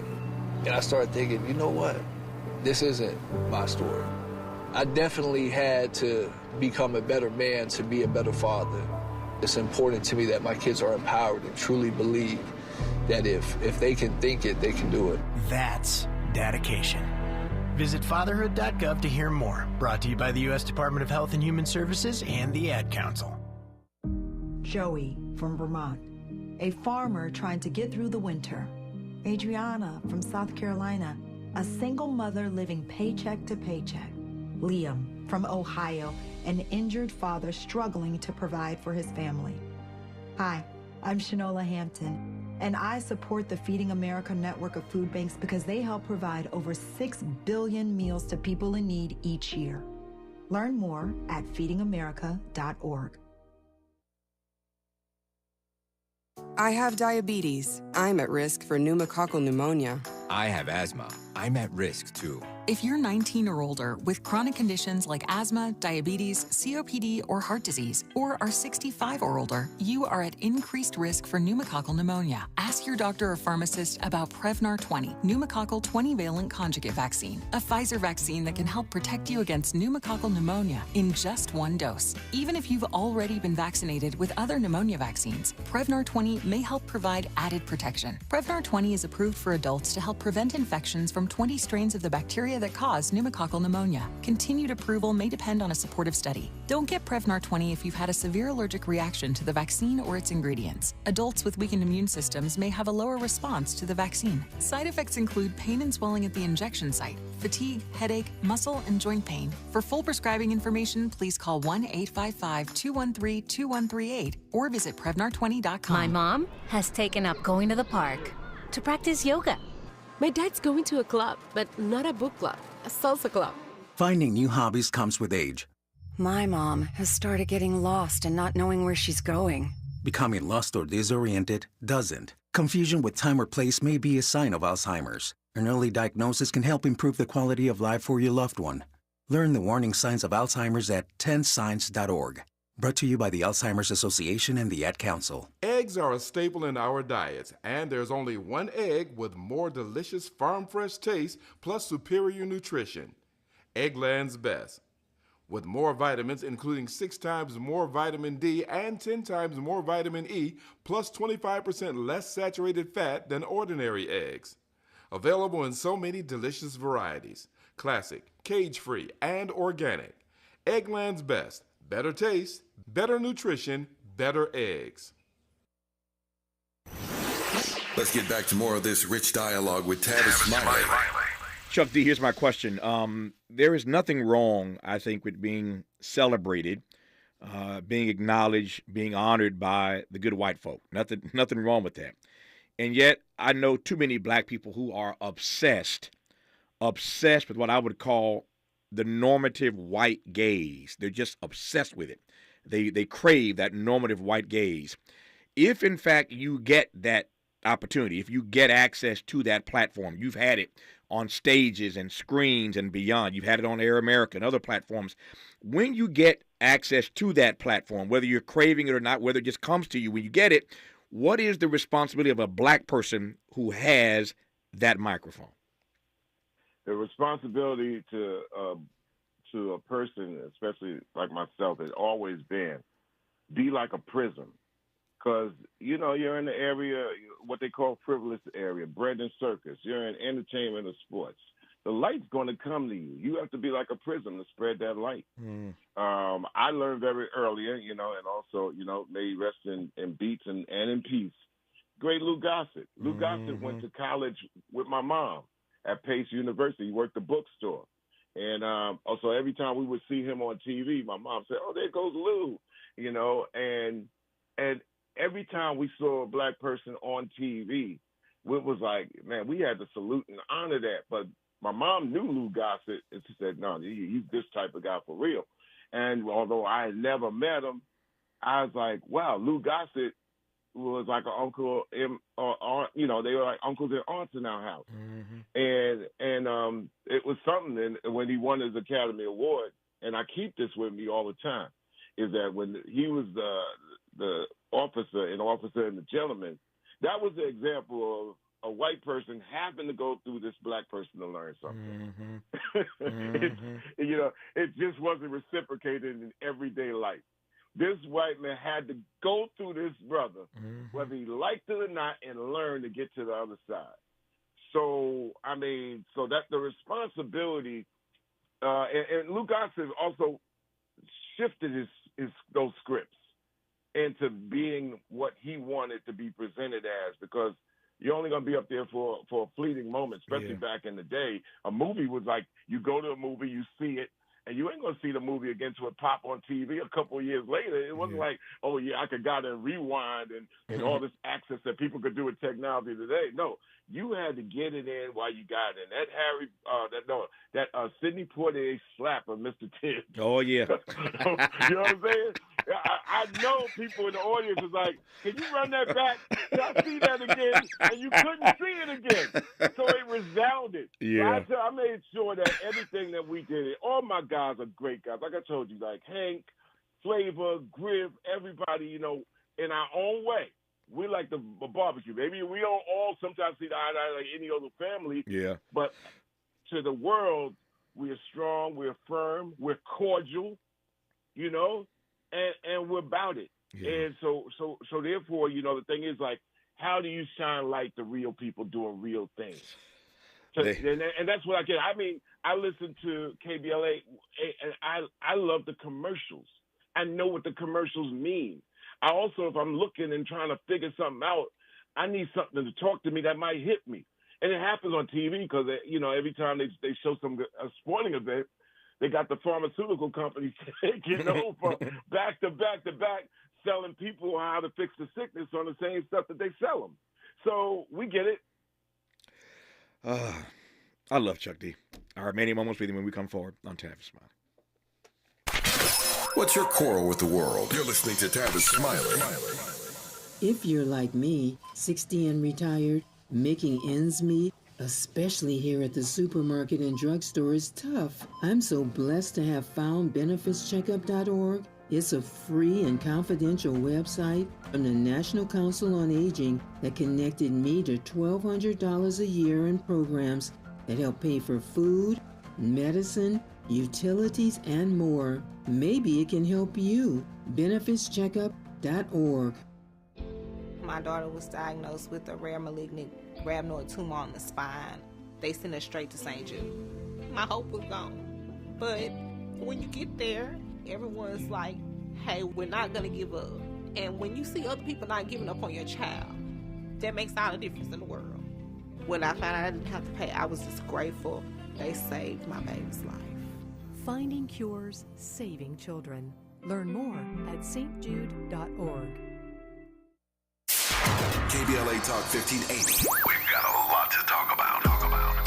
And I started thinking, you know what? This isn't my story. I definitely had to become a better man to be a better father. It's important to me that my kids are empowered and truly believe that if they can think it, they can do it. That's dedication. Visit fatherhood.gov to hear more. Brought to you by the U.S. Department of Health and Human Services and the Ad Council. Joey from Vermont, a farmer trying to get through the winter. Adriana from South Carolina, a single mother living paycheck to paycheck. Liam from Ohio, an injured father struggling to provide for his family. Hi, I'm Shanola Hampton, and I support the Feeding America network of food banks because they help provide over 6 billion meals to people in need each year. Learn more at feedingamerica.org. I have diabetes. I'm at risk for pneumococcal pneumonia. I have asthma. I'm at risk too. If you're 19 or older with chronic conditions like asthma, diabetes, COPD, or heart disease, or are 65 or older, you are at increased risk for pneumococcal pneumonia. Ask your doctor or pharmacist about Prevnar 20, pneumococcal 20-valent conjugate vaccine, a Pfizer vaccine that can help protect you against pneumococcal pneumonia in just one dose. Even if you've already been vaccinated with other pneumonia vaccines, Prevnar 20 may help provide added protection. Prevnar 20 is approved for adults to help prevent infections from 20 strains of the bacteria that cause pneumococcal pneumonia. Continued approval may depend on a supportive study. Don't get Prevnar 20 if you've had a severe allergic reaction to the vaccine or its ingredients. Adults with weakened immune systems may have a lower response to the vaccine. Side effects include pain and swelling at the injection site, fatigue, headache, muscle, and joint pain. For full prescribing information, please call 1-855-213-2138 or visit Prevnar20.com. My mom has taken up going to the park to practice yoga. My dad's going to a club, but not a book club, a salsa club. Finding new hobbies comes with age. My mom has started getting lost and not knowing where she's going. Becoming lost or disoriented doesn't. Confusion with time or place may be a sign of Alzheimer's. An early diagnosis can help improve the quality of life for your loved one. Learn the warning signs of Alzheimer's at 10signs.org. Brought to you by the Alzheimer's Association and the Ad Council. Eggs are a staple in our diets, and there's only one egg with more delicious farm-fresh taste plus superior nutrition. Eggland's Best. With more vitamins, including 6 times more vitamin D and 10 times more vitamin E, plus 25% less saturated fat than ordinary eggs. Available in so many delicious varieties. Classic, cage-free, and organic. Eggland's Best. Better taste, better nutrition, better eggs. Let's get back to more of this rich dialogue with Tavis Smiley Chuck D, here's my question. There is nothing wrong, I think, with being celebrated, being acknowledged, being honored by the good white folk. Nothing wrong with that. And yet, I know too many black people who are obsessed with what I would call the normative white gaze. They're just obsessed with it. They crave that normative white gaze. If, in fact, you get that opportunity, if you get access to that platform, you've had it on stages and screens and beyond, you've had it on Air America and other platforms. When you get access to that platform, whether you're craving it or not, whether it just comes to you when you get it, what is the responsibility of a black person who has that microphone? The responsibility to a person, especially like myself, has always been be like a prism. Because, you're in the area, what they call frivolous area, bread and circus. You're in entertainment or sports. The light's going to come to you. You have to be like a prism to spread that light. I learned very early, and also, may he rest in beats and in peace. Great Lou Gossett. Lou Gossett went to college with my mom at Pace University. He worked the bookstore. And also every time we would see him on TV, my mom said, "Oh, there goes Lou," and every time we saw a black person on TV, it was like, man, we had to salute and honor that. But my mom knew Lou Gossett, and she said, "No, he's this type of guy for real." And although I had never met him, I was like, wow, Lou Gossett was like an uncle, or aunt, they were like uncles and aunts in our house. And it was something. And when he won his Academy Award, and I keep this with me all the time, is that when he was the officer and the gentleman, that was the example of a white person having to go through this black person to learn something. It just wasn't reciprocated in everyday life. This white man had to go through this brother, whether he liked it or not, and learn to get to the other side. So that's the responsibility. And Lou Gossett also shifted those scripts into being what he wanted to be presented as, because you're only going to be up there for a fleeting moment, especially back in the day. A movie was like, you go to a movie, you see it, and you ain't going to see the movie again till it pop on TV a couple of years later. It wasn't like, oh, yeah, I could go and rewind and all this access that people could do with technology today. No, you had to get it in while you got it in. That Sidney Poitier slap of Mr. Tibbs. Oh, yeah. You know what I'm saying? I know people in the audience is like, can you run that back? Can I see that again? And you couldn't see it again. So it resounded. Yeah. So I made sure that everything that we did, all my guys are great guys. Like I told you, like Hank, Flavor, Griff, everybody, in our own way. We like the barbecue. Maybe we don't all sometimes see the eye to eye like any other family. Yeah. But to the world, we are strong, we're firm, we're cordial, and we're about it. Yeah. And so therefore, the thing is, like, how do you shine light to real people doing real things? And that's what I get. I mean, I listen to KBLA, and I love the commercials. I know what the commercials mean. I also, if I'm looking and trying to figure something out, I need something to talk to me that might hit me. And it happens on TV because, every time they show a sporting event, they got the pharmaceutical companies taking over back to back to back, selling people how to fix the sickness on the same stuff that they sell them. So we get it. I love Chuck D. Our many moments with him when we come forward on Tavis Smiley. What's your quarrel with the world? You're listening to Tavis Smiley. If you're like me, 60 and retired, making ends meet, especially here at the supermarket and drugstore, is tough. I'm so blessed to have found benefitscheckup.org. It's a free and confidential website from the National Council on Aging that connected me to $1,200 a year in programs that help pay for food, medicine, utilities, and more. Maybe it can help you. benefitscheckup.org. My daughter was diagnosed with a rare malignant gravenoid tumor on the spine. They sent her straight to St. Jude. My hope was gone. But when you get there, everyone's like, hey, we're not going to give up. And when you see other people not giving up on your child, that makes all the difference in the world. When I found out I didn't have to pay, I was just grateful. They saved my baby's life. Finding cures, saving children. Learn more at stjude.org. KBLA Talk 1580. We've got a lot to talk about.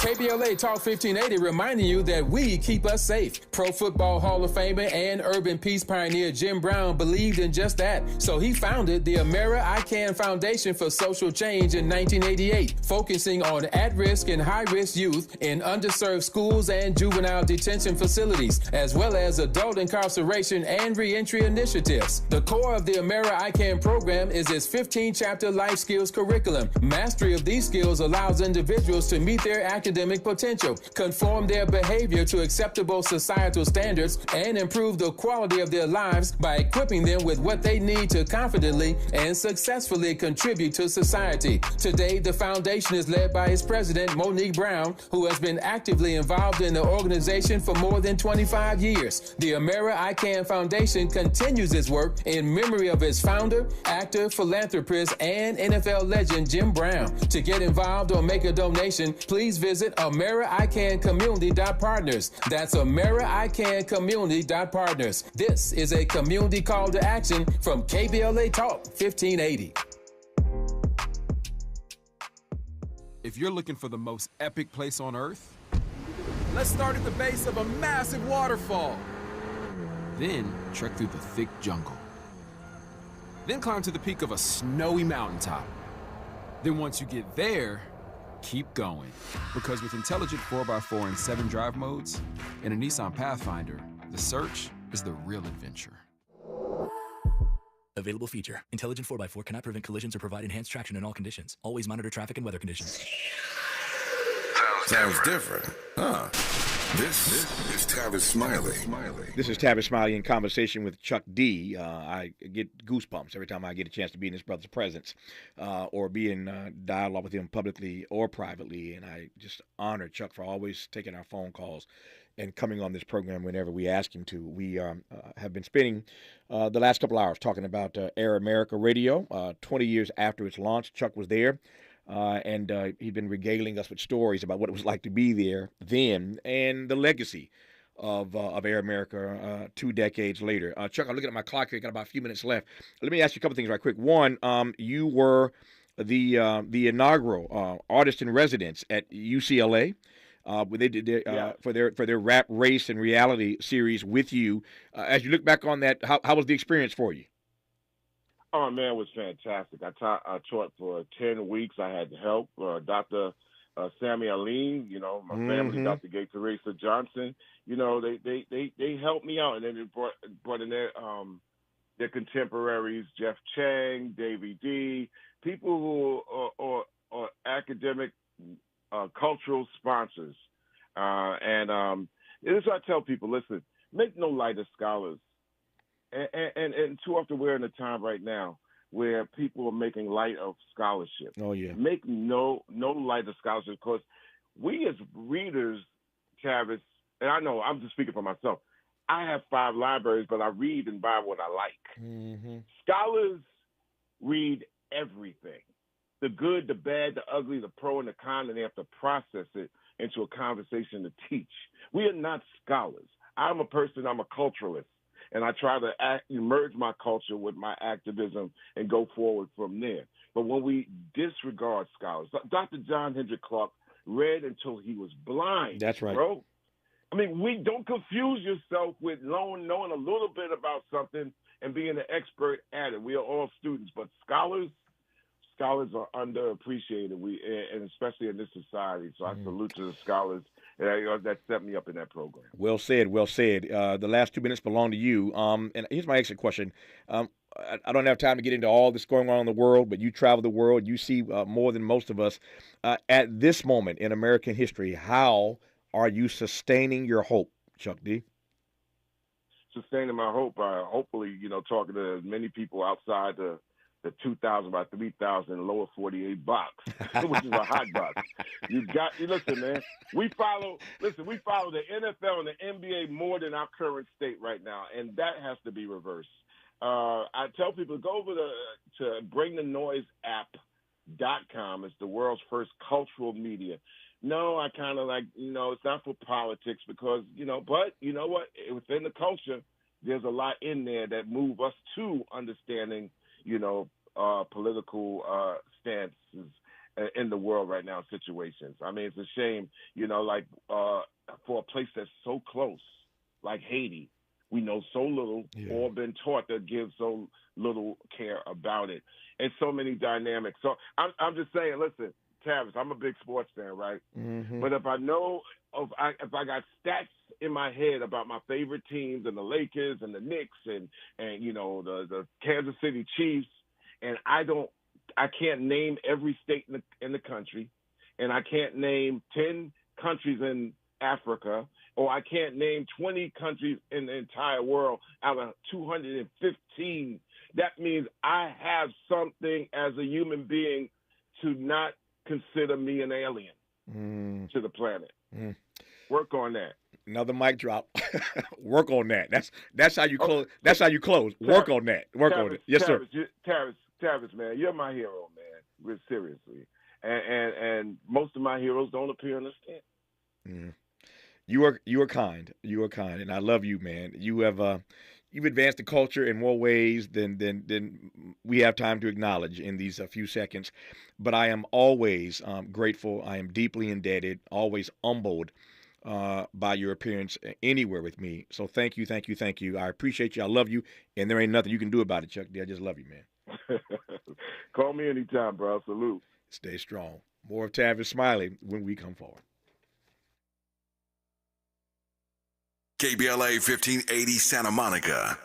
KBLA Talk 1580 reminding you that we keep us safe. Pro Football Hall of Famer and urban peace pioneer Jim Brown believed in just that. So he founded the Amera I Can Foundation for Social Change in 1988, focusing on at-risk and high-risk youth in underserved schools and juvenile detention facilities, as well as adult incarceration and reentry initiatives. The core of the Amera I Can program is its 15-chapter life skills curriculum. Mastery of these skills allows individuals to meet their academic potential, conform their behavior to acceptable societal standards, and improve the quality of their lives by equipping them with what they need to confidently and successfully contribute to society. Today, the foundation is led by its president, Monique Brown, who has been actively involved in the organization for more than 25 years. The Amera I Can Foundation continues its work in memory of its founder, actor, philanthropist, and NFL legend Jim Brown. To get involved or make a donation, please visit AmeriICanCommunity.partners. That's AmeriICanCommunity.partners. This is a community call to action from KBLA Talk 1580. If you're looking for the most epic place on Earth, let's start at the base of a massive waterfall. Then trek through the thick jungle. Then climb to the peak of a snowy mountaintop. Then once you get there, keep going. Because with intelligent 4x4 and 7 drive modes and a Nissan Pathfinder, the search is the real adventure. Available feature. Intelligent 4x4 cannot prevent collisions or provide enhanced traction in all conditions. Always monitor traffic and weather conditions. Sounds different, huh? This is Tavis Smiley. This is Tavis Smiley in conversation with Chuck D. I get goosebumps every time I get a chance to be in his brother's presence or be in dialogue with him publicly or privately. And I just honor Chuck for always taking our phone calls and coming on this program whenever we ask him to. We have been spending the last couple hours talking about Air America Radio. 20 years after its launch, Chuck was there. And he'd been regaling us with stories about what it was like to be there then and the legacy of Air America 2 decades later. Chuck, I'm looking at my clock here. Got about a few minutes left. Let me ask you a couple things right quick. One, you were the inaugural artist in residence at UCLA. They did for their rap, race, and reality series with you. As you look back on that, how was the experience for you? Oh, man, it was fantastic. I taught for 10 weeks. I had help. Dr. Sammy Aline, my family, Dr. Gay Teresa Johnson, they helped me out. And then they brought in their contemporaries, Jeff Chang, Davey D, people who are academic, cultural sponsors. And this is what I tell people, listen, make no light of scholars. And too often we're in a time right now where people are making light of scholarship. Oh, yeah. Make no light of scholarship, because we as readers, Tavis, and I know I'm just speaking for myself, I have 5 libraries, but I read and buy what I like. Mm-hmm. Scholars read everything, the good, the bad, the ugly, the pro, and the con, and they have to process it into a conversation to teach. We are not scholars. I'm a culturalist. And I try to merge my culture with my activism and go forward from there. But when we disregard scholars, Dr. John Hendrick Clark read until he was blind. That's right, bro. I mean, we don't confuse yourself with knowing a little bit about something and being an expert at it. We are all students, but scholars are underappreciated. And especially in this society. So I salute to the scholars that set me up in that program. Well said. Well said. The last 2 minutes belong to you. And here's my exit question. I don't have time to get into all this going on in the world, but you travel the world. You see more than most of us. At this moment in American history, how are you sustaining your hope, Chuck D? Sustaining my hope by hopefully, talking to as many people outside the 2,000 by 3,000 lower 48 box, which is a hot box. Listen, man, we follow the NFL and the NBA more than our current state right now, and that has to be reversed. I tell people to go over to Bring the Noise app, KBLA.com is the world's first cultural media. No, I kind of like, it's not for politics because, but you know what? Within the culture, there's a lot in there that move us to understanding, political stances in the world right now, situations. I mean, it's a shame, for a place that's so close, like Haiti, we know so little or been taught to give so little care about it. And so many dynamics. So I'm just saying, listen, Tavis, I'm a big sports fan, right? Mm-hmm. But if I know, if I got stats in my head about my favorite teams and the Lakers and the Knicks and the Kansas City Chiefs, and I can't name every state in the country, and I can't name 10 countries in Africa, or I can't name 20 countries in the entire world out of 215. That means I have something as a human being to not consider me an alien to the planet. Work on that. Another mic drop. Work on that. That's how you close. That's how you close. Work on that. Work on it. Yes, sir. Tavis, man, you're my hero, man. Seriously. And most of my heroes don't appear on the stand. You are kind. You are kind, and I love you, man. You've advanced the culture in more ways than we have time to acknowledge in these few seconds. But I am always grateful. I am deeply indebted, always humbled by your appearance anywhere with me. So thank you, thank you, thank you. I appreciate you. I love you, and there ain't nothing you can do about it, Chuck D. I just love you, man. Call me anytime, bro. Salute. Stay strong. More of Tavis Smiley when we come forward. KBLA 1580 Santa Monica.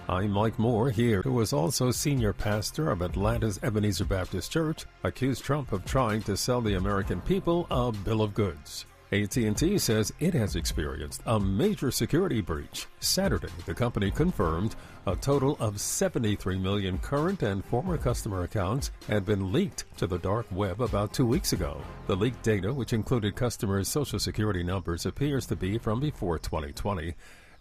I'm Mike Moore here, who was also senior pastor of Atlanta's Ebenezer Baptist Church, accused Trump of trying to sell the American people a bill of goods. AT&T says it has experienced a major security breach. Saturday, the company confirmed a total of 73 million current and former customer accounts had been leaked to the dark web about 2 weeks ago. The leaked data, which included customers' social security numbers, appears to be from before 2020.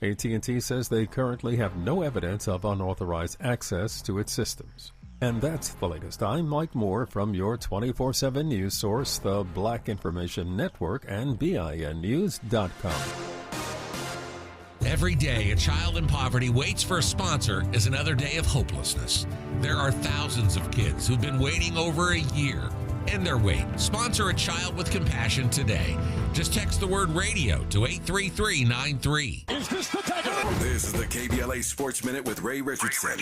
AT&T says they currently have no evidence of unauthorized access to its systems. And that's the latest. I'm Mike Moore from your 24/7 news source, the Black Information Network, and BINnews.com. Every day, a child in poverty waits for a sponsor is another day of hopelessness. There are thousands of kids who've been waiting over a year. End their wait. Sponsor a child with compassion today. Just text the word radio to 83393. Is this the takeover? This is the KBLA Sports Minute with Ray Richardson.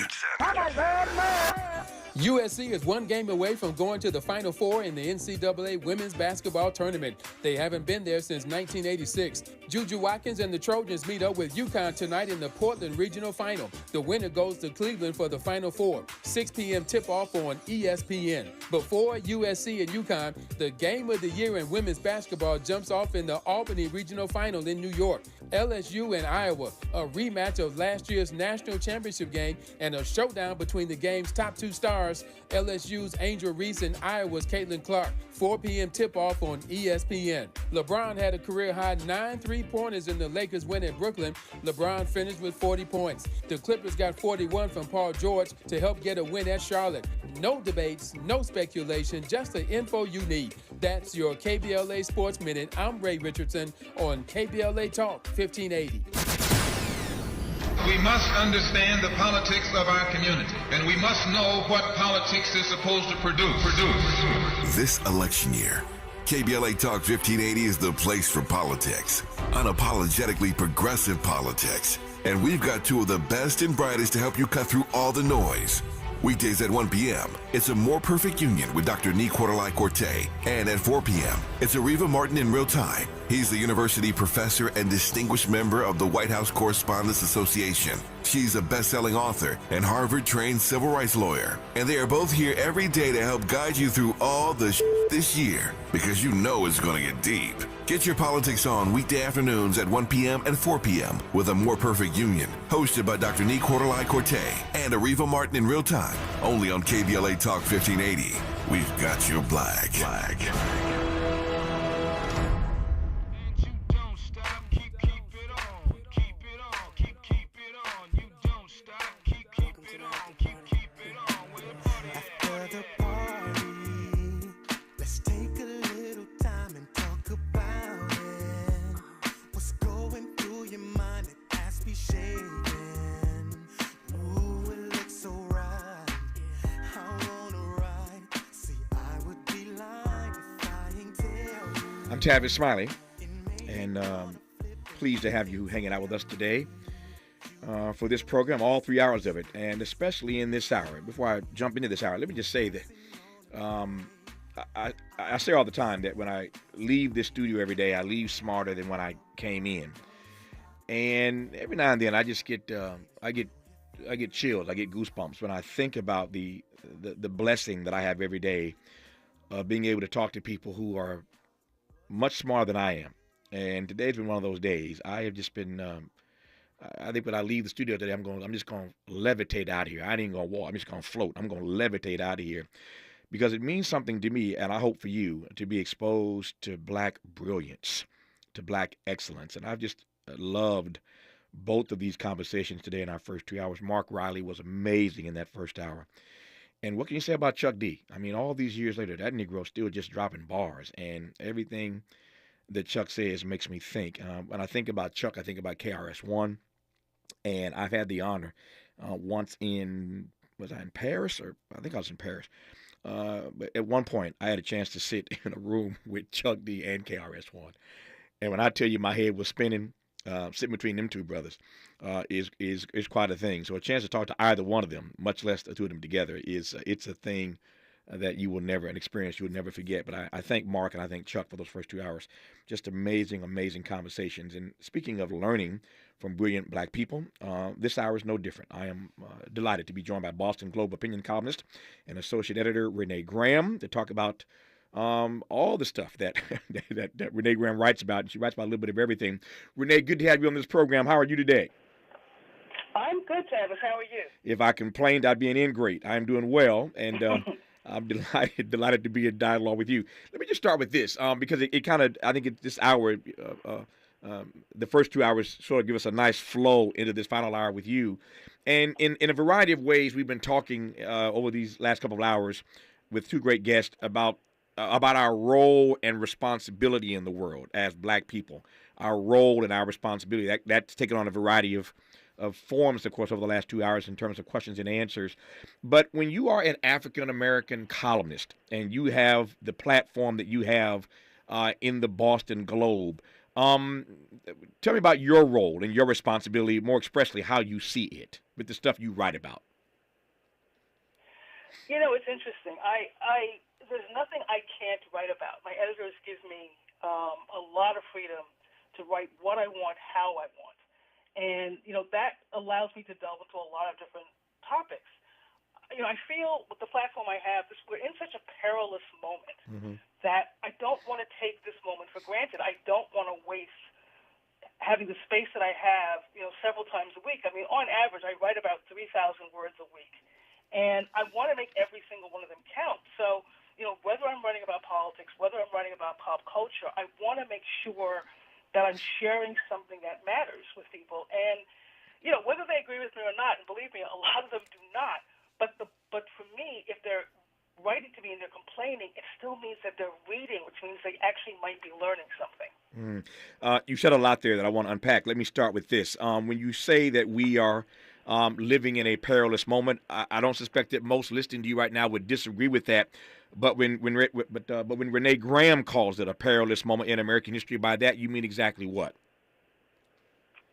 USC is one game away from going to the Final Four in the NCAA women's basketball tournament. They haven't been there since 1986. Juju Watkins and the Trojans meet up with UConn tonight in the Portland Regional Final. The winner goes to Cleveland for the Final Four. 6 p.m. tip-off on ESPN. Before USC and UConn, the game of the year in women's basketball jumps off in the Albany Regional Final in New York. LSU and Iowa, a rematch of last year's national championship game and a showdown between the game's top two stars, LSU's Angel Reese and Iowa's Caitlin Clark. 4 p.m. tip-off on ESPN. LeBron had a career-high 9 3-pointers in the Lakers win in Brooklyn. LeBron finished with 40 points. The Clippers got 41 from Paul George to help get a win at Charlotte. No debates, no speculation, just the info you need. That's your KBLA Sports Minute. I'm Ray Richardson on KBLA Talk 1580. We must understand the politics of our community, and we must know what politics is supposed to produce. This election year, KBLA Talk 1580 is the place for politics. Unapologetically progressive politics. And we've got two of the best and brightest to help you cut through all the noise. Weekdays at 1 p.m., it's A More Perfect Union with Dr. Nee Cordelai-Corte. And at 4 p.m., it's Areva Martin in Real Time. He's the university professor and distinguished member of the White House Correspondents Association. She's a best-selling author and Harvard-trained civil rights lawyer. And they are both here every day to help guide you through all the this year, because you know it's going to get deep. Get your politics on weekday afternoons at 1 p.m. and 4 p.m. with A More Perfect Union, hosted by Dr. Nee Cordelai-Corte and Areva Martin in Real Time, only on KBLA Talk 1580. We've got your black. another party. Let's take a little time and talk about it. What's going through your mind? It has me shaking. Ooh, it looks so right. I wanna ride. See, I would be lying if I ain't tell you. I'm Tavis Smiley, and pleased to have you hanging out with us today for this program, all 3 hours of it, and especially in this hour. Before I jump into this hour, let me just say that I say all the time that when I leave this studio every day, I leave smarter than when I came in. And every now and then, I just get I get chills, I get goosebumps when I think about the blessing that I have every day of being able to talk to people who are much smarter than I am. And today's been one of those days. I have just been. I think when I leave the studio today, I'm just going to levitate out of here. I ain't even going to walk. I'm just going to float. I'm going to levitate out of here because it means something to me, and I hope for you, to be exposed to Black brilliance, to Black excellence. And I've just loved both of these conversations today in our first 2 hours. Mark Riley was amazing in that first hour. And what can you say about Chuck D? I mean, all these years later, that Negro still just dropping bars, and everything that Chuck says makes me think. When I think about Chuck, I think about KRS-One. And I've had the honor once was I in Paris? Or I think I was in Paris. But at one point, I had a chance to sit in a room with Chuck D and KRS-One. And when I tell you my head was spinning, sitting between them two brothers is quite a thing. So a chance to talk to either one of them, much less the two of them together, it's a thing that you will never, an experience you will never forget. But I thank Mark and I thank Chuck for those first 2 hours. Just amazing, amazing conversations. And speaking of learning from brilliant Black people, this hour is no different. I am delighted to be joined by Boston Globe opinion columnist and associate editor Renee Graham to talk about all the stuff that Renee Graham writes about. And she writes about a little bit of everything. Renee, good to have you on this program. How are you today? I'm good, Tavis. How are you? If I complained, I'd be an ingrate. I am doing well, and I'm delighted to be in dialogue with you. Let me just start with this, because it kind of, I think this hour, the first 2 hours sort of give us a nice flow into this final hour with you. And in a variety of ways, we've been talking over these last couple of hours with two great guests about our role and responsibility in the world as Black people, our role and our responsibility. That's taken on a variety of forms, of course, over the last 2 hours in terms of questions and answers. But when you are an African-American columnist and you have the platform that you have in the Boston Globe, tell me about your role and your responsibility, more expressly how you see it with the stuff you write about. You know, it's interesting. There's nothing I can't write about. My editors give me a lot of freedom to write what I want, how I want. And, you know, that allows me to delve into a lot of different topics. You know, I feel with the platform I have, we're in such a perilous moment that I don't want to take this moment for granted. I don't want to waste having the space that I have, you know, several times a week. I mean, on average, I write about 3,000 words a week. And I want to make every single one of them count. So, you know, whether I'm writing about politics, whether I'm writing about pop culture, I want to make sure that I'm sharing something that matters with people. And, you know, whether they agree with me or not, and believe me, a lot of them do not, but for me, if they're writing to me and they're complaining, it still means that they're reading, which means they actually might be learning something. You said a lot there that I want to unpack. Let me start with this. When you say that we are living in a perilous moment, I don't suspect that most listening to you right now would disagree with that. But when Renee Graham calls it a perilous moment in American history, by that you mean exactly what?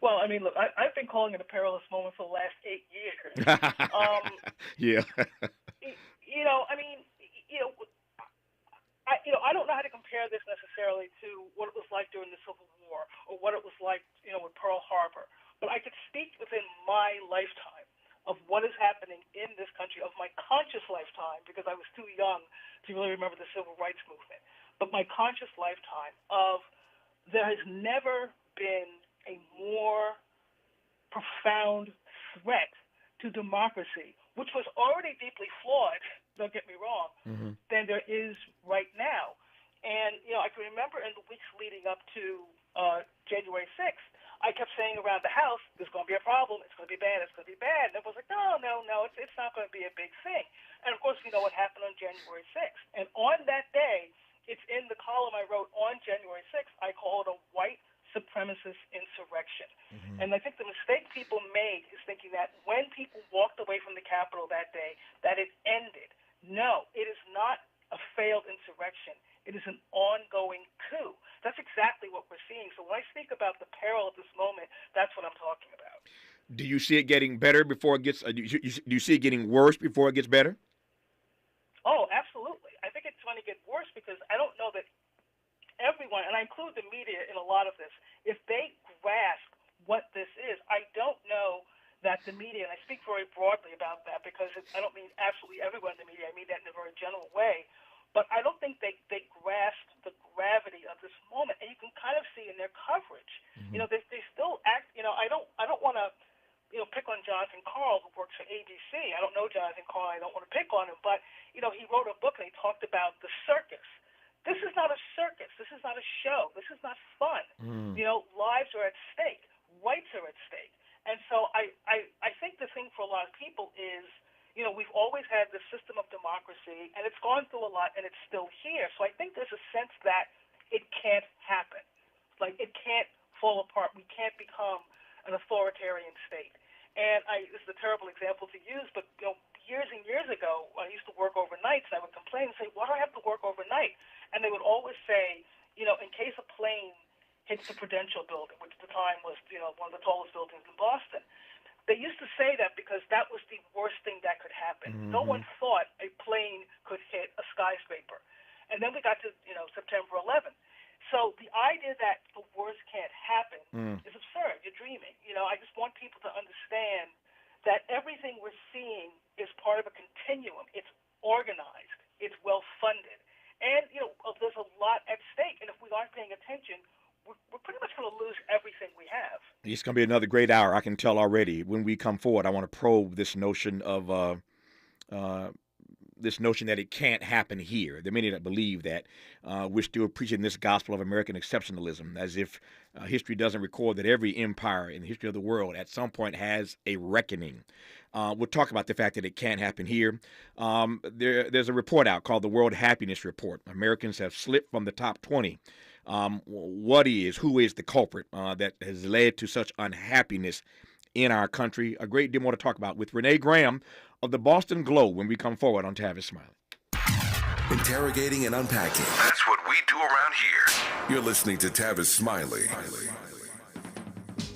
Well, I mean, look, I've been calling it a perilous moment for the last 8 years. Yeah. You know, I mean, I don't know how to compare this necessarily to what it was like during the Civil War or what it was like, you know, with Pearl Harbor. But I could speak within my lifetime of what is happening in this country, of my conscious lifetime, because I was too young to really remember the Civil Rights Movement. But my conscious lifetime of there has never been a more profound threat to democracy, which was already deeply flawed, don't get me wrong, than there is right now. And, you know, I can remember in the weeks leading up to January 6th, I kept saying around the house, there's going to be a problem, it's going to be bad, it's going to be bad. And everyone's like, no, it's not going to be a big thing. And, of course, we know what happened on January 6th. And on that day, it's in the column I wrote on January 6th, I call it a white supremacist insurrection. Mm-hmm. And I think the mistake people made is thinking that when people walked away from the Capitol that day, that it ended. No, it is not a failed insurrection. It is an ongoing coup. That's exactly what we're seeing. So when I speak about the peril of this moment, that's what I'm talking about. Do you see it getting better before it gets? Do you see it getting worse before it gets better? Oh, absolutely. I think it's going to get worse because I don't know that everyone, and I include the media in a lot of this, if they grasp what this is, I don't know that the media, and I speak very broadly about that because I don't mean absolutely everyone in the media, I mean that in a very general way, but I don't think they grasp the gravity of this moment, and you can kind of see in their coverage. Mm-hmm. They still act, I don't want to, pick on Jonathan Karl, who works for ABC. I don't know Jonathan Karl, I don't want to pick on him, but, he wrote a book and he talked about the circus. This is not a circus. This is not a show. This is not fun. Lives are at stake. Rights are at stake. And so I think the thing for a lot of people is, we've always had this system of democracy, and it's gone through a lot, and it's still here. So I think there's a sense that it can't happen. Like, it can't fall apart. We can't become an authoritarian state. And this is a terrible example to use, but, years and years ago, I used to work overnights, and I would complain and say, why do I have to work overnight? And they would always say, in case a plane hits the Prudential Building, which at the time was, one of the tallest buildings in Boston. They used to say that because that was the worst thing that could happen. Mm-hmm. No one thought a plane could hit a skyscraper. And then we got to, September 11th. So the idea that the worst can't happen is absurd. You're dreaming. I just want people to understand that everything we're seeing is part of a continuum. It's organized. It's well-funded. And, there's a lot at stake. And if we aren't paying attention, we're pretty much going to lose everything we have. It's going to be another great hour. I can tell already. When we come forward, I want to probe this notion of that it can't happen here. There are many that believe that we're still preaching this gospel of American exceptionalism, as if history doesn't record that every empire in the history of the world at some point has a reckoning. We'll talk about the fact that it can't happen here. There's a report out called the World Happiness Report. Americans have slipped from the top 20. Who is the culprit that has led to such unhappiness in our country? A great deal more to talk about with Renee Graham of the Boston Globe when we come forward on Tavis Smiley. Interrogating and unpacking. That's what we do around here. You're listening to Tavis Smiley.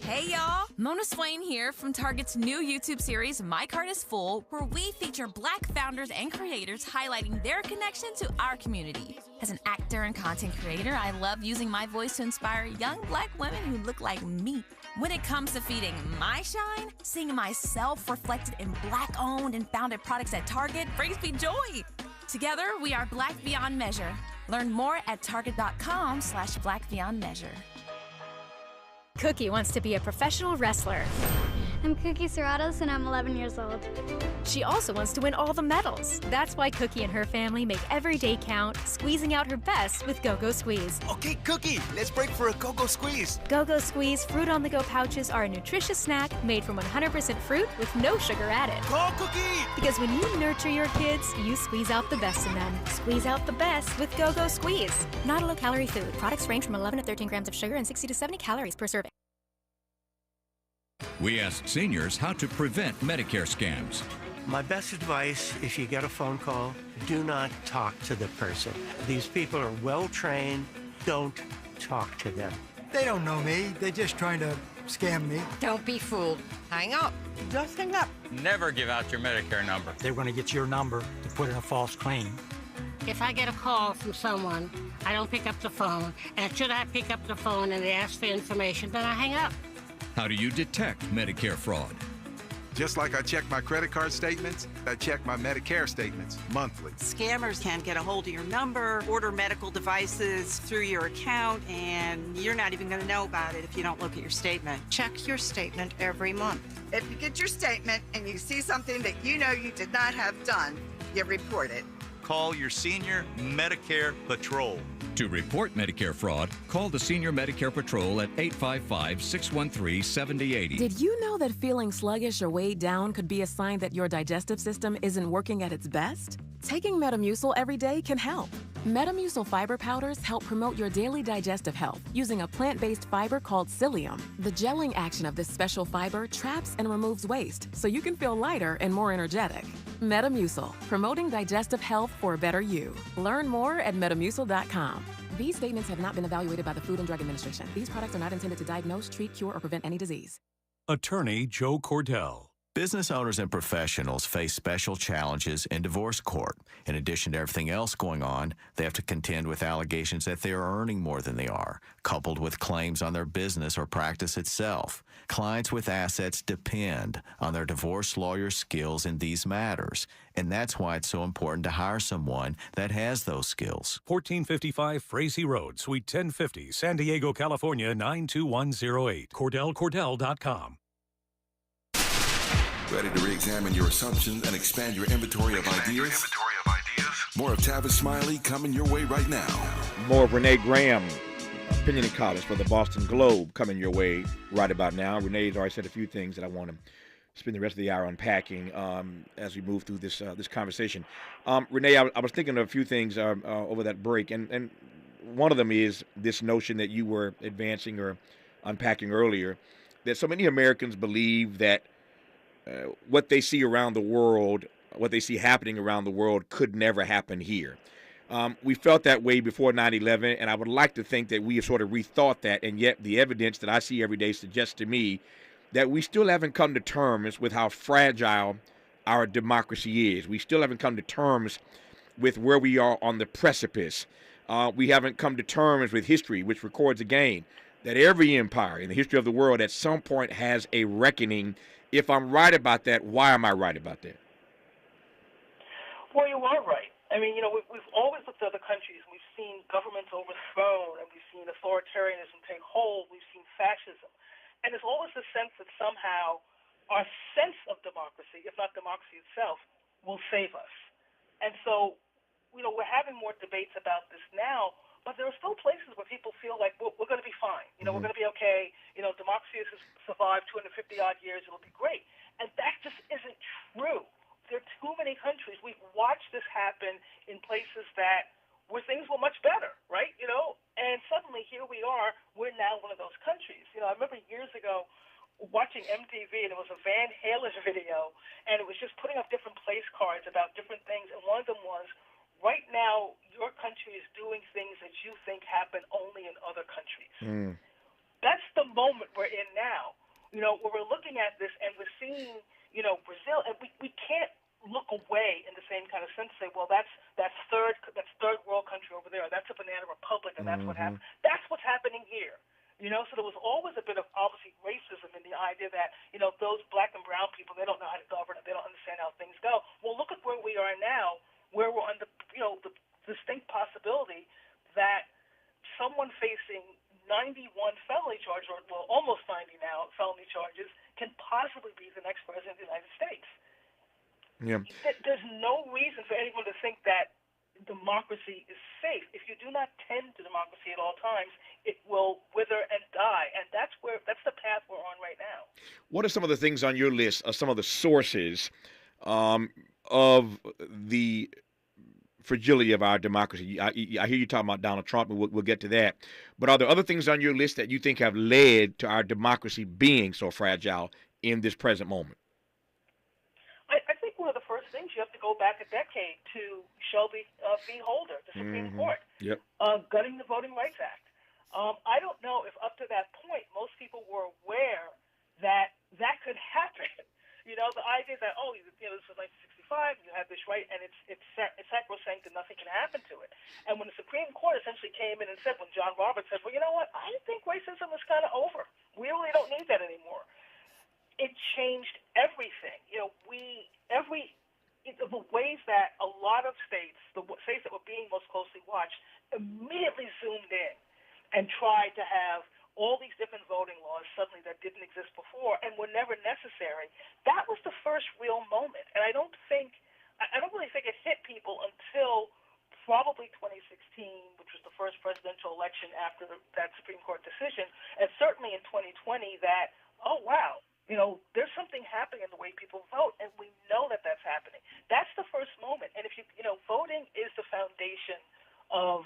Hey y'all, Mona Swain here from Target's new YouTube series, My Cart is Full, where we feature Black founders and creators highlighting their connection to our community. As an actor and content creator, I love using my voice to inspire young Black women who look like me. When it comes to feeding my shine, seeing myself reflected in Black-owned and founded products at Target brings me joy. Together, we are Black Beyond Measure. Learn more at target.com/Black Beyond Measure. Cookie wants to be a professional wrestler. I'm Cookie Serratos, and I'm 11 years old. She also wants to win all the medals. That's why Cookie and her family make every day count, squeezing out her best with Go-Go Squeeze. Okay, Cookie, let's break for a Go-Go Squeeze. Go-Go Squeeze Fruit on the Go pouches are a nutritious snack made from 100% fruit with no sugar added. Go, Cookie! Because when you nurture your kids, you squeeze out the best in them. Squeeze out the best with Go-Go Squeeze. Not a low-calorie food. Products range from 11 to 13 grams of sugar and 60 to 70 calories per serving. We asked seniors how to prevent Medicare scams. My best advice, if you get a phone call, do not talk to the person. These people are well-trained. Don't talk to them. They don't know me. They're just trying to scam me. Don't be fooled. Hang up. Just hang up. Never give out your Medicare number. They're going to get your number to put in a false claim. If I get a call from someone, I don't pick up the phone. And should I pick up the phone and they ask for information, then I hang up. How do you detect Medicare fraud? Just like I check my credit card statements, I check my Medicare statements monthly. Scammers can get a hold of your number, order medical devices through your account, and you're not even going to know about it if you don't look at your statement. Check your statement every month. If you get your statement and you see something that you know you did not have done, you report it. call your senior Medicare Patrol. To report Medicare fraud, call the Senior Medicare Patrol at 855-613-7080. Did you know that feeling sluggish or weighed down could be a sign that your digestive system isn't working at its best? Taking Metamucil every day can help. Metamucil fiber powders help promote your daily digestive health using a plant-based fiber called psyllium. The gelling action of this special fiber traps and removes waste so you can feel lighter and more energetic. Metamucil, promoting digestive health for a better you. Learn more at metamucil.com. These statements have not been evaluated by the Food and Drug Administration. These products are not intended to diagnose, treat, cure, or prevent any disease. Attorney Joe Cordell. Business owners and professionals face special challenges in divorce court. In addition to everything else going on, they have to contend with allegations that they are earning more than they are, coupled with claims on their business or practice itself. Clients with assets depend on their divorce lawyer's skills in these matters, and that's why it's so important to hire someone that has those skills. 1455 Frazee Road, Suite 1050, San Diego, California, 92108. CordellCordell.com. Ready to re-examine your assumptions and expand your inventory of ideas? More of Tavis Smiley coming your way right now. More of Renee Graham, opinion and columns for the Boston Globe coming your way right about now. Renee's already said a few things that I want to spend the rest of the hour unpacking as we move through this conversation. Renee, I was thinking of a few things over that break, and one of them is this notion that you were advancing or unpacking earlier, that so many Americans believe that what they see around the world, what they see happening around the world could never happen here. We felt that way before 9/11, and I would like to think that we have sort of rethought that, and yet the evidence that I see every day suggests to me that we still haven't come to terms with how fragile our democracy is. We still haven't come to terms with where we are on the precipice. We haven't come to terms with history, which records again that every empire in the history of the world at some point has a reckoning. If I'm right about that, why am I right about that? Well, you are right. I mean, we've always looked at other countries. We've seen governments overthrown, and we've seen authoritarianism take hold. We've seen fascism. And there's always a sense that somehow our sense of democracy, if not democracy itself, will save us. And so, we're having more debates about this now, but there are still places where people feel like we're going to be fine. We're going to be okay. Democracy has survived 250-odd years. It'll be great. And that just isn't true. There are too many countries. We've watched this happen in places where things were much better, right? And suddenly here we are. We're now one of those countries. I remember years ago watching MTV, and it was a Van Halen video, and it was just putting up different place cards about different things, and one of them was, right now, your country is doing things that you think happen only in other countries. That's the moment we're in now. Where we're looking at this and we're seeing, Brazil, and we can't look away in the same kind of sense and say, well, that's third world country over there. That's a banana republic, and that's what happened. That's what's happening here. So there was always a bit of, obviously, racism in the idea that, those black and brown people, they don't know how to govern, they don't understand how things go. Well, look at where we are now, where we're on the distinct possibility that someone facing 91 felony charges, or almost 90 now felony charges, can possibly be the next president of the United States. Yeah. There's no reason for anyone to think that democracy is safe. If you do not tend to democracy at all times, it will wither and die, and that's the path we're on right now. What are some of the things on your list, some of the sources of the fragility of our democracy? I hear you talking about Donald Trump, and we'll get to that. But are there other things on your list that you think have led to our democracy being so fragile in this present moment? I think one of the first things, you have to go back a decade to Shelby v. Holder, the Supreme Court, gutting the Voting Rights Act. I don't know if up to that point most people were aware that that could happen. The idea that, this was 1965, you have this right, and it's sacrosanct and nothing can happen to it. And when the Supreme Court essentially came in and said, when John Roberts said, well, you know what, I think racism is kind of over. We really don't need that anymore. It changed everything. The ways that a lot of states, the states that were being most closely watched, immediately zoomed in and tried to have all these different voting laws suddenly that didn't exist before and were never necessary. That was the first real moment. And I don't think I don't really think it hit people until probably 2016, which was the first presidential election after that Supreme Court decision, and certainly in 2020 that, oh, wow, there's something happening in the way people vote, and we know that that's happening. That's the first moment. And if voting is the foundation of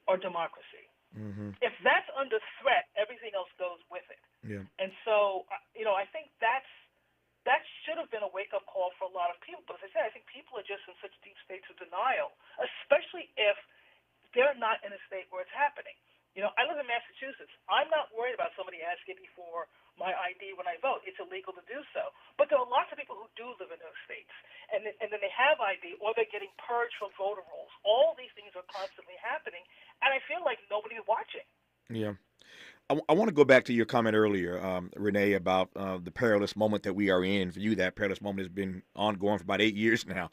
our democracy. Mm-hmm. If that's under threat, everything else goes with it. Yeah. And so, I think that should have been a wake-up call for a lot of people. But as I said, I think people are just in such deep states of denial, especially if they're not in a state where it's happening. I live in Massachusetts. I'm not worried about somebody asking me for my ID when I vote. It's illegal to do so. But there are lots of people who do live in those states, and then they have ID, or they're getting purged from voter rolls. All these things are constantly happening, and I feel like nobody's watching. Yeah. I want to go back to your comment earlier, Renee, about the perilous moment that we are in. For you, that perilous moment has been ongoing for about 8 years now.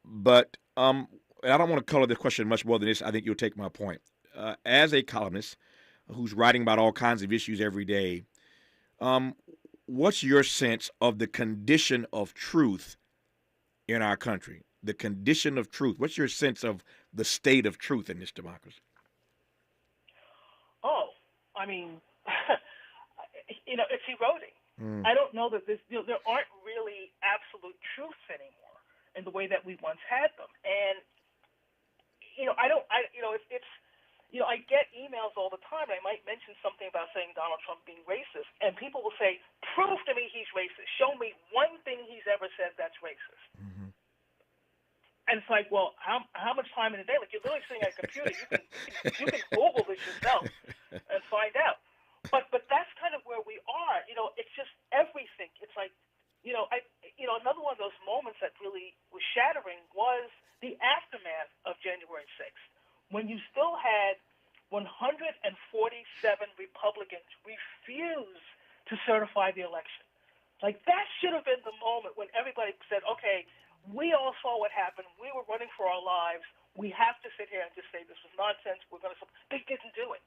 But I don't want to color the question much more than this. I think you'll take my point. As a columnist who's writing about all kinds of issues every day, what's your sense of the condition of truth in our country? The condition of truth. What's your sense of the state of truth in this democracy? Oh, I mean, it's eroding. I don't know that there aren't really absolute truths anymore in the way that we once had them. And, I get emails all the time. I might mention something about saying Donald Trump being racist, and people will say, prove to me he's racist. Show me one thing he's ever said that's racist. Mm-hmm. And it's like, well, how much time in a day? Like, you're literally sitting at a computer. You can Google this yourself and find out. But that's kind of where we are. It's just everything. It's like, another one of those moments that really was shattering was the aftermath of January 6th, when you still had 147 Republicans refuse to certify the election. Like, that should have been the moment when everybody said, okay, we all saw what happened. We were running for our lives. We have to sit here and just say this was nonsense. We're going to. They didn't do it.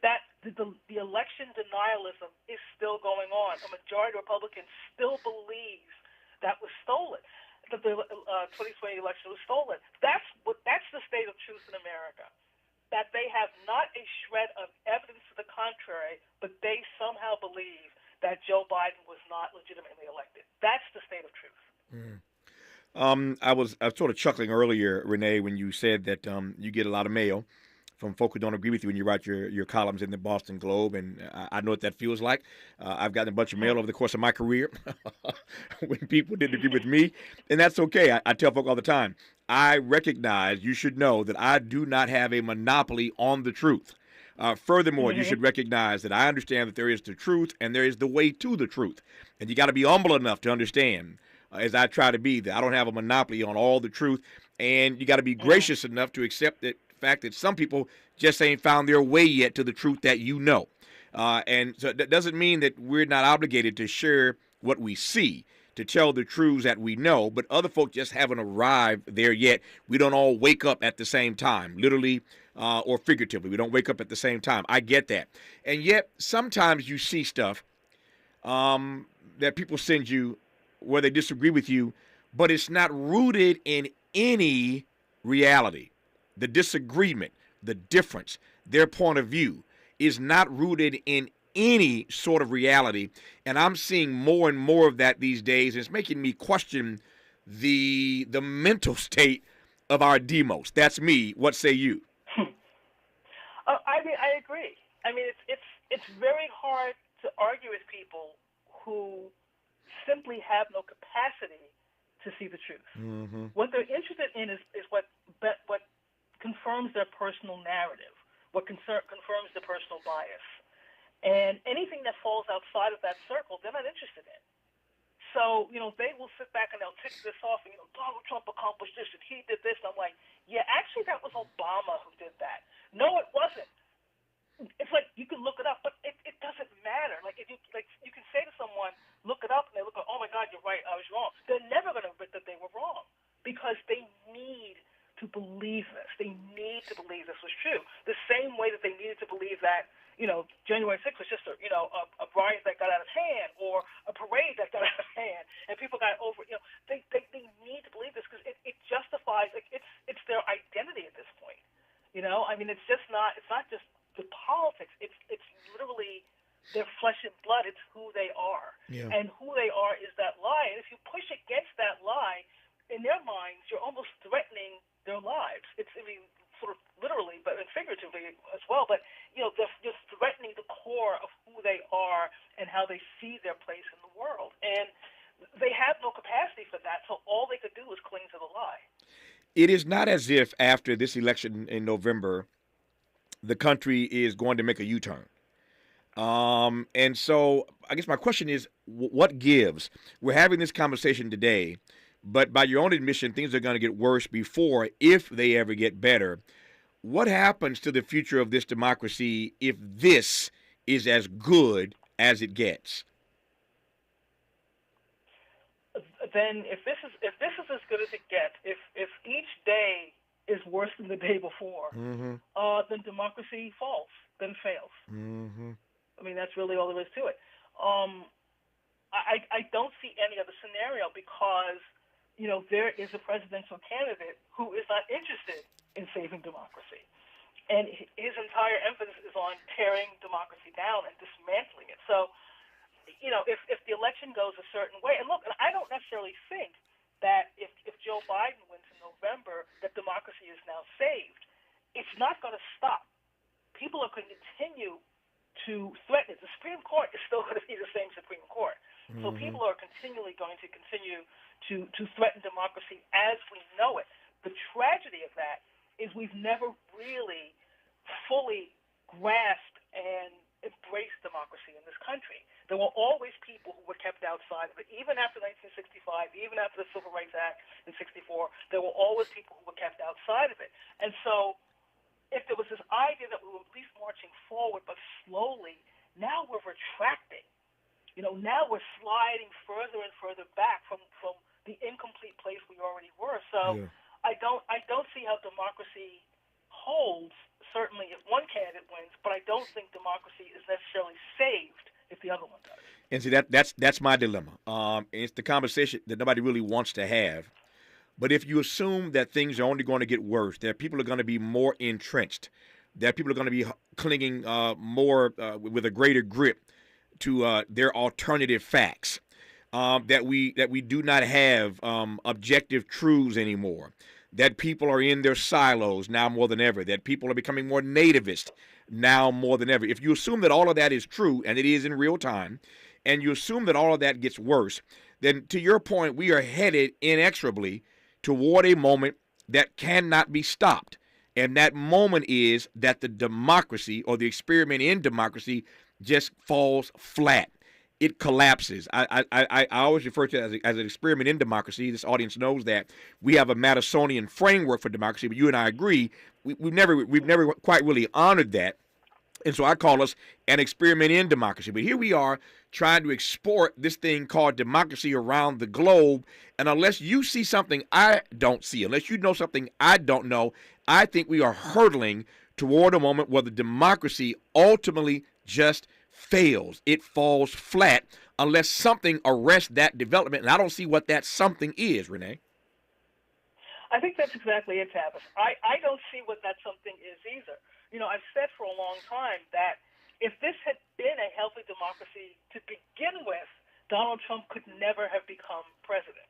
That the election denialism is still going on. A majority of Republicans still believe that was stolen, that the 2020 election was stolen. That's the state of truth in America. That they have not a shred of evidence to the contrary, but they somehow believe that Joe Biden was not legitimately elected. That's the state of truth. I was sort of chuckling earlier, Renee, when you said that you get a lot of mail from folk who don't agree with you when you write your columns in the Boston Globe, and I know what that feels like. I've gotten a bunch of mail over the course of my career when people didn't agree with me, and that's okay. I tell folk all the time, I recognize, you should know that I do not have a monopoly on the truth. Furthermore, you should recognize that I understand that there is the truth and there is the way to the truth, and you got to be humble enough to understand, as I try to be, that I don't have a monopoly on all the truth, and you got to be gracious enough to accept the fact that some people just ain't found their way yet to the truth that you know. And so that doesn't mean that we're not obligated to share what we see, to tell the truths that we know, but other folk just haven't arrived there yet. We don't all wake up at the same time, literally or figuratively. We don't wake up at the same time. I get that. And yet sometimes you see stuff that people send you where they disagree with you, but it's not rooted in any reality. The disagreement, the difference, their point of view is not rooted in any sort of reality. And I'm seeing more and more of that these days. It's making me question the mental state of our demos. That's me. What say you? I agree. I mean, it's very hard to argue with people who simply have no capacity to see the truth. Mm-hmm. What they're interested in is what confirms their personal narrative, what confirms their personal bias. And anything that falls outside of that circle, they're not interested in. So, they will sit back and they'll tick this off and, Donald Trump accomplished this and he did this. And I'm like, yeah, actually that was Obama who did that. No, it wasn't. It's like you can look it up, but it doesn't matter. Like, if you can say to someone, look it up, and they look, oh my God, you're right, I was wrong. They're never going to admit that they were wrong because they need to believe this. They need to believe this was true. The same way that they needed to believe that, January 6th was just a riot that got out of hand or a parade that got out of hand and people got over, they need to believe this because it justifies, it's their identity at this point. It's not just the politics. It's literally their flesh and blood. It's who they are. Yeah. And who they are is that lie. And if you push against that lie, in their minds, you're almost threatening their lives. Sort of literally, but and figuratively as well. But, they're just threatening the core of who they are and how they see their place in the world. And they have no capacity for that, so all they could do is cling to the lie. It is not as if after this election in November, the country is going to make a U-turn. And so I guess my question is, what gives? We're having this conversation today, but by your own admission, things are going to get worse before, if they ever get better. What happens to the future of this democracy if this is as good as it gets? Then if this is as good as it gets, if each day is worse than the day before, Mm-hmm. then democracy falls, then fails. Mm-hmm. That's really all there is to it. I don't see any other scenario because, there is a presidential candidate who is not interested in saving democracy. And his entire emphasis is on tearing democracy down and dismantling it. So, if the election goes a certain way, and look, I don't necessarily think that if Joe Biden wins in November, that democracy is now saved. It's not going to stop. People are going to continue to threaten it. The Supreme Court is still going to be the same Supreme Court. Mm-hmm. So people are continually going to continue to threaten democracy as we know it. The tragedy of that is we've never really fully grasped and embraced democracy in this country. There were always people who were kept outside of it. Even after 1965, even after the Civil Rights Act in 64, there were always people who were kept outside of it. And so if there was this idea that we were at least marching forward, but slowly, now we're retracting. Now we're sliding further and further back from the incomplete place we already were. So yeah. I don't see how democracy holds, certainly if one candidate wins, but I don't think democracy is necessarily saved if the other one does. And see, that's my dilemma. It's the conversation that nobody really wants to have. But if you assume that things are only going to get worse, that people are going to be more entrenched, that people are going to be clinging more with a greater grip to their alternative facts, that we do not have objective truths anymore, that people are in their silos now more than ever, that people are becoming more nativist now more than ever. If you assume that all of that is true, and it is in real time, and you assume that all of that gets worse, then to your point, we are headed inexorably toward a moment that cannot be stopped. And that moment is that the democracy or the experiment in democracy just falls flat. It collapses. I always refer to it as an experiment in democracy. This audience knows that. We have a Madisonian framework for democracy, but you and I agree, we've never quite really honored that. And so I call us an experiment in democracy. But here we are trying to export this thing called democracy around the globe. And unless you see something I don't see, unless you know something I don't know, I think we are hurtling toward a moment where the democracy ultimately just fails. It falls flat unless something arrests that development. And I don't see what that something is, Renee. I think that's exactly it, Tavis. I don't see what that something is either. I've said for a long time that if this had been a healthy democracy to begin with, Donald Trump could never have become president.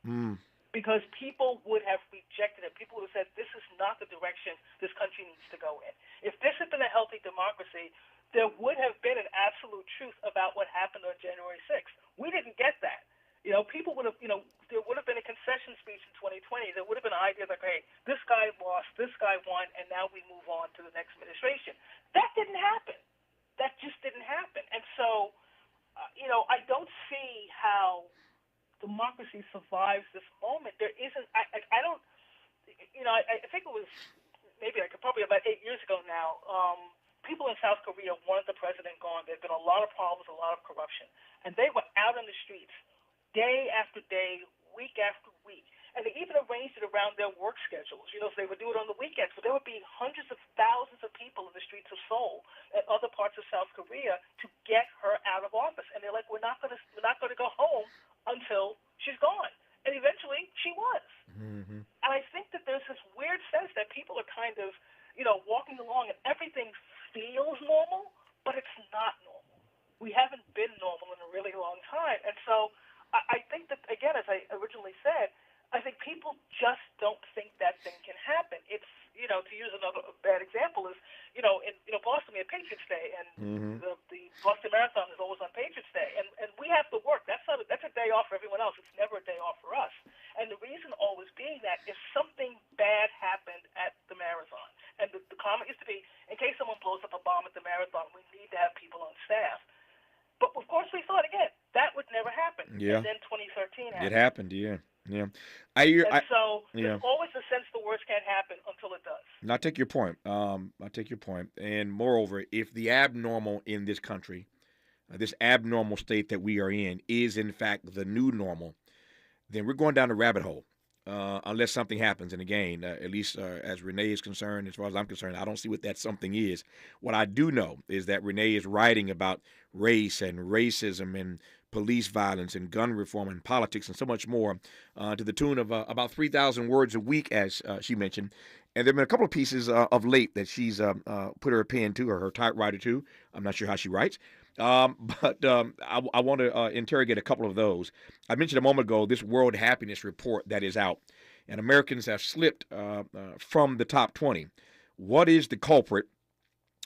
Because people would have rejected it. People would have said, this is not the direction this country needs to go in. If this had been a healthy democracy, there would have been an absolute truth about what happened on January 6th. We didn't get that. People would have, there would have been a concession speech in 2020. There would have been an idea like, hey, this guy lost, this guy won, and now we move on to the next administration. That didn't happen. That just didn't happen. And so, I don't see how democracy survives this moment. There isn't, I don't, I think it was probably about 8 years ago now, people in South Korea wanted the president gone. There had been a lot of problems, a lot of corruption. And they were out in the streets day after day, week after week. And they even arranged it around their work schedules. So they would do it on the weekends. So there would be hundreds of thousands of people in the streets of Seoul and other parts of South Korea to get her out of office. And they're like, we're not going to go home until she's gone. And eventually she was. Mm-hmm. And I think that there's this weird sense that people are kind of, walking along and everything feels normal, but it's not normal. We haven't been normal in a really long time. And so I think that, again, as I originally said, I think people just don't think that thing can happen. It's, to use another bad example is, in Boston we have Patriots Day, and the Boston Marathon is always on Patriots Day, and we have to work. That's a day off for everyone else. It's never a day off for us. And the reason always being that if something bad happened at the marathon, and the comment used to be, in case someone blows up a bomb at the marathon, we need to have people on staff. But of course we thought, again, that would never happen. Yeah. And then 2013 happened. It happened, yeah. Yeah. There's always a sense the worst can't happen until it does. And I take your point. And moreover, if the abnormal in this country, this abnormal state that we are in, is in fact the new normal, then we're going down a rabbit hole. Unless something happens. And again, at least as Renee is concerned, as far as I'm concerned, I don't see what that something is. What I do know is that Renee is writing about race and racism and police violence and gun reform and politics and so much more to the tune of about 3,000 words a week, as she mentioned. And there have been a couple of pieces of late that she's put her pen to, or her typewriter to. I'm not sure how she writes. But I want to interrogate a couple of those. I mentioned a moment ago this World Happiness Report that is out, and Americans have slipped from the top 20. What is the culprit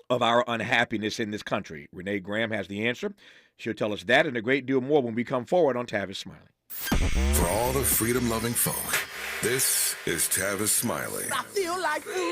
of our unhappiness in this country? Renee Graham has the answer. She'll tell us that and a great deal more when we come forward on Tavis Smiley. For all the freedom-loving folk, this is Tavis Smiley. I feel like freedom.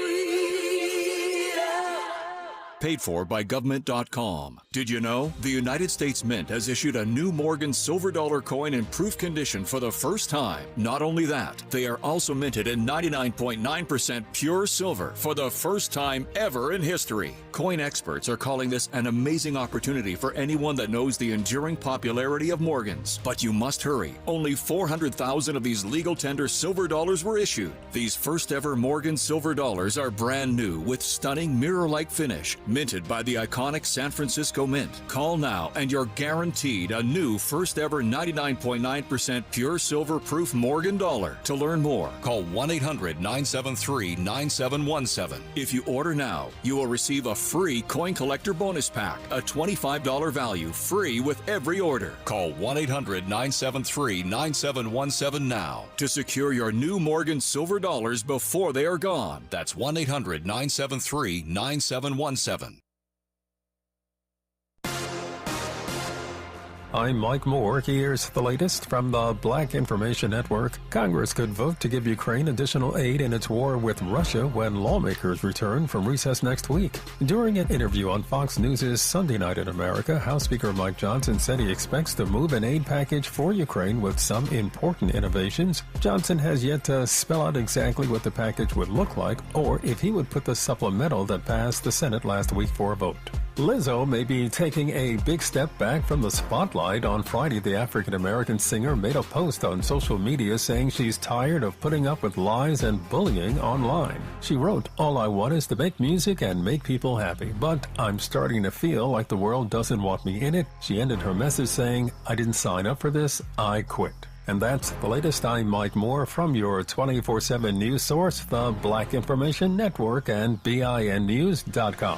Paid for by government.com. Did you know the United States Mint has issued a new Morgan silver dollar coin in proof condition for the first time? Not only that, they are also minted in 99.9% pure silver for the first time ever in history. Coin experts are calling this an amazing opportunity for anyone that knows the enduring popularity of Morgans. But you must hurry. Only 400,000 of these legal tender silver dollars were issued. These first ever Morgan silver dollars are brand new with stunning mirror-like finish, minted by the iconic San Francisco Mint. Call now and you're guaranteed a new first ever 99.9% pure silver proof Morgan dollar. To learn more, call 1-800-973-9717. If you order now, you will receive a free coin collector bonus pack, a $25 value, free with every order. Call 1-800-973-9717 now to secure your new Morgan silver dollars before they are gone. That's 1-800-973-9717. I'm Mike Moore. Here's the latest from the Black Information Network. Congress could vote to give Ukraine additional aid in its war with Russia when lawmakers return from recess next week. During an interview on Fox News' Sunday Night in America, House Speaker Mike Johnson said he expects to move an aid package for Ukraine with some important innovations. Johnson has yet to spell out exactly what the package would look like or if he would put the supplemental that passed the Senate last week for a vote. Lizzo may be taking a big step back from the spotlight. On Friday, the African-American singer made a post on social media saying she's tired of putting up with lies and bullying online. She wrote, "All I want is to make music and make people happy, but I'm starting to feel like the world doesn't want me in it." She ended her message saying, "I didn't sign up for this, I quit." And that's the latest. I'm Mike Moore from your 24/7 news source, the Black Information Network and BINnews.com.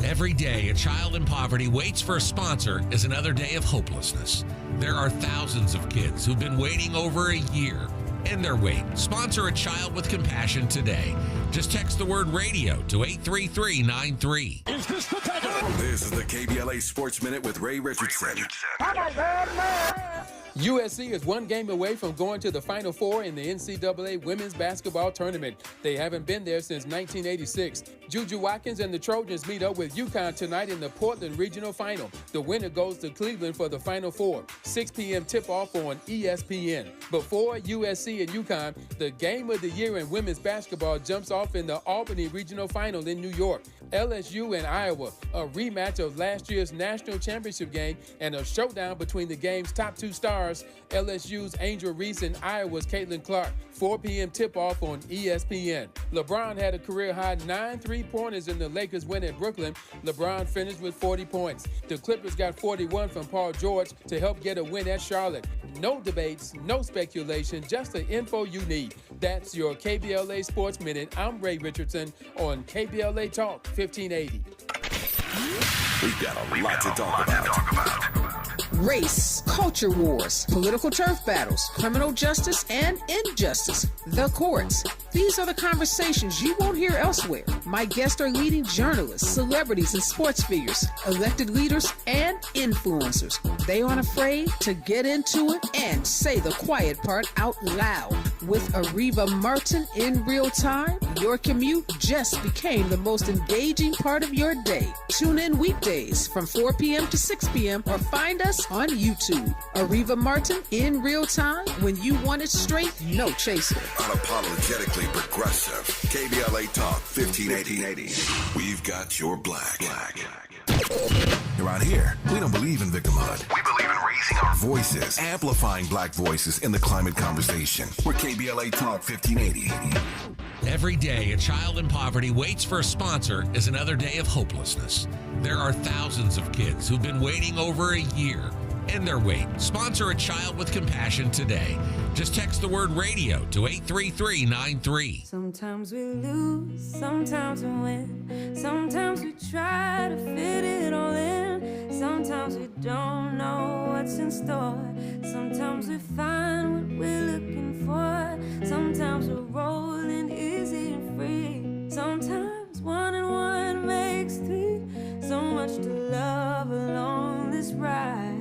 Every day, a child in poverty waits for a sponsor is another day of hopelessness. There are thousands of kids who've been waiting over a year. End their wait. Sponsor a child with compassion today. Just text the word radio to 83393. Is this the This is the KBLA Sports Minute with Ray Richardson. USC is one game away from going to the Final Four in the NCAA women's basketball tournament. They haven't been there since 1986. Juju Watkins and the Trojans meet up with UConn tonight in the Portland Regional Final. The winner goes to Cleveland for the Final Four. 6 p.m. tip-off on ESPN. Before USC and UConn, the game of the year in women's basketball jumps off in the Albany Regional Final in New York. LSU and Iowa, a rematch of last year's national championship game and a showdown between the game's top two stars. Stars, LSU's Angel Reese, and Iowa's Caitlin Clark. 4 p.m. tip-off on ESPN. LeBron had a career-high 9 3-pointers in the Lakers win at Brooklyn. LeBron finished with 40 points. The Clippers got 41 from Paul George to help get a win at Charlotte. No debates, no speculation, just the info you need. That's your KBLA Sports Minute. I'm Ray Richardson on KBLA Talk 1580. We've got a lot to talk about. Race, culture wars, political turf battles, criminal justice, and injustice. The courts. These are the conversations you won't hear elsewhere. My guests are leading journalists, celebrities, and sports figures, elected leaders, and influencers. They aren't afraid to get into it and say the quiet part out loud. With Ariva Martin in real time, your commute just became the most engaging part of your day. Tune in weekdays from 4 p.m. to 6 p.m. or find us on YouTube. Ariva Martin in real time, when you want it straight, no chaser. Unapologetically progressive. KBLA Talk 1580. We've got your black. Around here, we don't believe in victimhood. We believe in raising our voices, amplifying black voices in the climate conversation. We're KBLA Talk 1580. Every day, a child in poverty waits for a sponsor is another day of hopelessness. There are thousands of kids who've been waiting over a year. End their wait. Sponsor a child with compassion today. Just text the word radio to 83393. Sometimes we lose, sometimes we win. Sometimes we try to fit it all in. Sometimes we don't know what's in store. Sometimes we find what we're looking for. Sometimes we're rolling easy and free. Sometimes 1 and 1 makes 3. So much to love along this ride.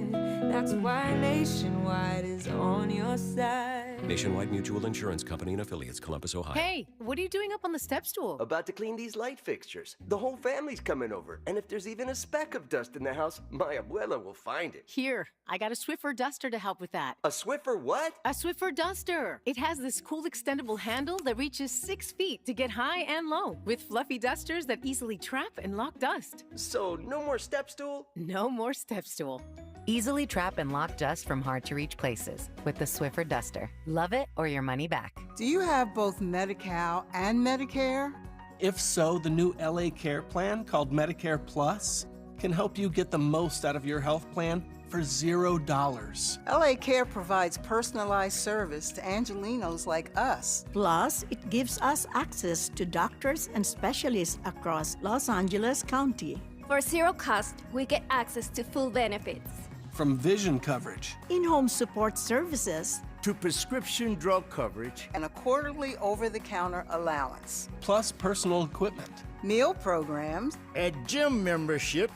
That's why Nationwide is on your side. Nationwide Mutual Insurance Company and affiliates, Columbus, Ohio. Hey, what are you doing up on the step stool? About to clean these light fixtures. The whole family's coming over, and if there's even a speck of dust in the house, my abuela will find it. Here, I got a Swiffer duster to help with that. A Swiffer what? A Swiffer duster. It has this cool extendable handle that reaches 6 feet to get high and low, with fluffy dusters that easily trap and lock dust. So, no more step stool? No more step stool. Easily trap and lock dust from hard-to-reach places with the Swiffer duster. Love it or your money back. Do you have both Medi-Cal and Medicare? If so, the new LA Care plan called Medicare Plus can help you get the most out of your health plan for $0. LA Care provides personalized service to Angelinos like us. Plus, it gives us access to doctors and specialists across Los Angeles County. For zero cost, we get access to full benefits. From vision coverage, in-home support services, to prescription drug coverage, and a quarterly over-the-counter allowance, plus personal equipment, meal programs, a gym membership,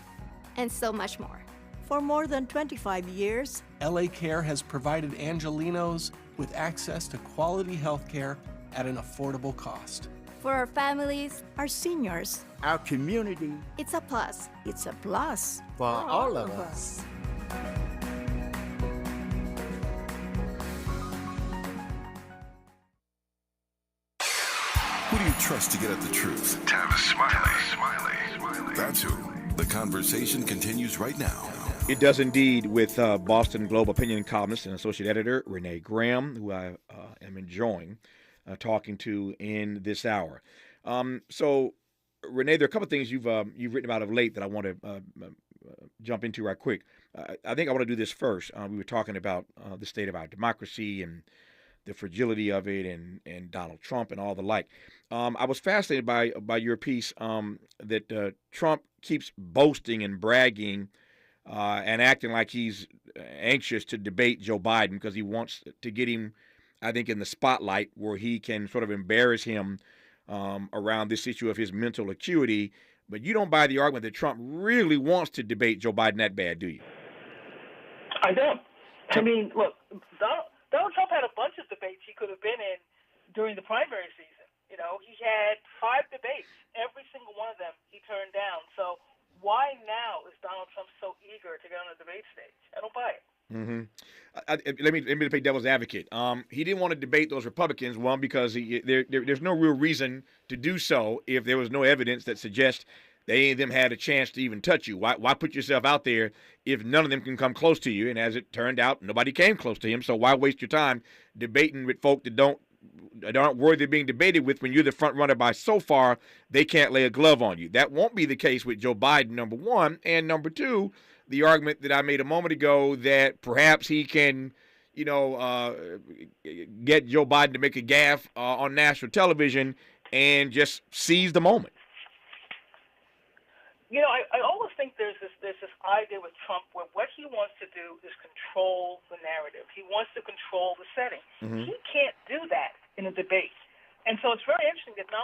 and so much more. For more than 25 years, LA Care has provided Angelinos with access to quality health care at an affordable cost. For our families, our seniors, our community, it's a plus. It's a plus for all of us. Who do you trust to get at the truth? Tavis Smiley. That's who. The conversation continues right now. It does indeed, with Boston Globe opinion columnist and associate editor Renee Graham, who I am enjoying talking to in this hour. So, Renee, there are a couple of things you've written about of late that I want to jump into right quick. I think I want to do this first. We were talking about the state of our democracy and the fragility of it, and Donald Trump and all the like. I was fascinated by your piece that Trump keeps boasting and bragging and acting like he's anxious to debate Joe Biden because he wants to get him, I think, in the spotlight where he can sort of embarrass him around this issue of his mental acuity. But you don't buy the argument that Trump really wants to debate Joe Biden that bad, do you? I don't. I mean, look, Donald Trump had a bunch of debates he could have been in during the primary season. You know, he had 5 debates. Every single one of them he turned down. So why now is Donald Trump so eager to get on the debate stage? I don't buy it. Mm-hmm. Let me play devil's advocate. He didn't want to debate those Republicans, one, because there's no real reason to do so if there was no evidence that suggests They ain't them had a chance to even touch you. Why put yourself out there if none of them can come close to you? And as it turned out, nobody came close to him. So why waste your time debating with folk that aren't worthy of being debated with when you're the front runner by so far they can't lay a glove on you? That won't be the case with Joe Biden, number one. And number two, the argument that I made a moment ago that perhaps he can, get Joe Biden to make a gaffe on national television and just seize the moment. I always think there's this idea with Trump where what he wants to do is control the narrative. He wants to control the setting. Mm-hmm. He can't do that in a debate. And so it's very interesting that not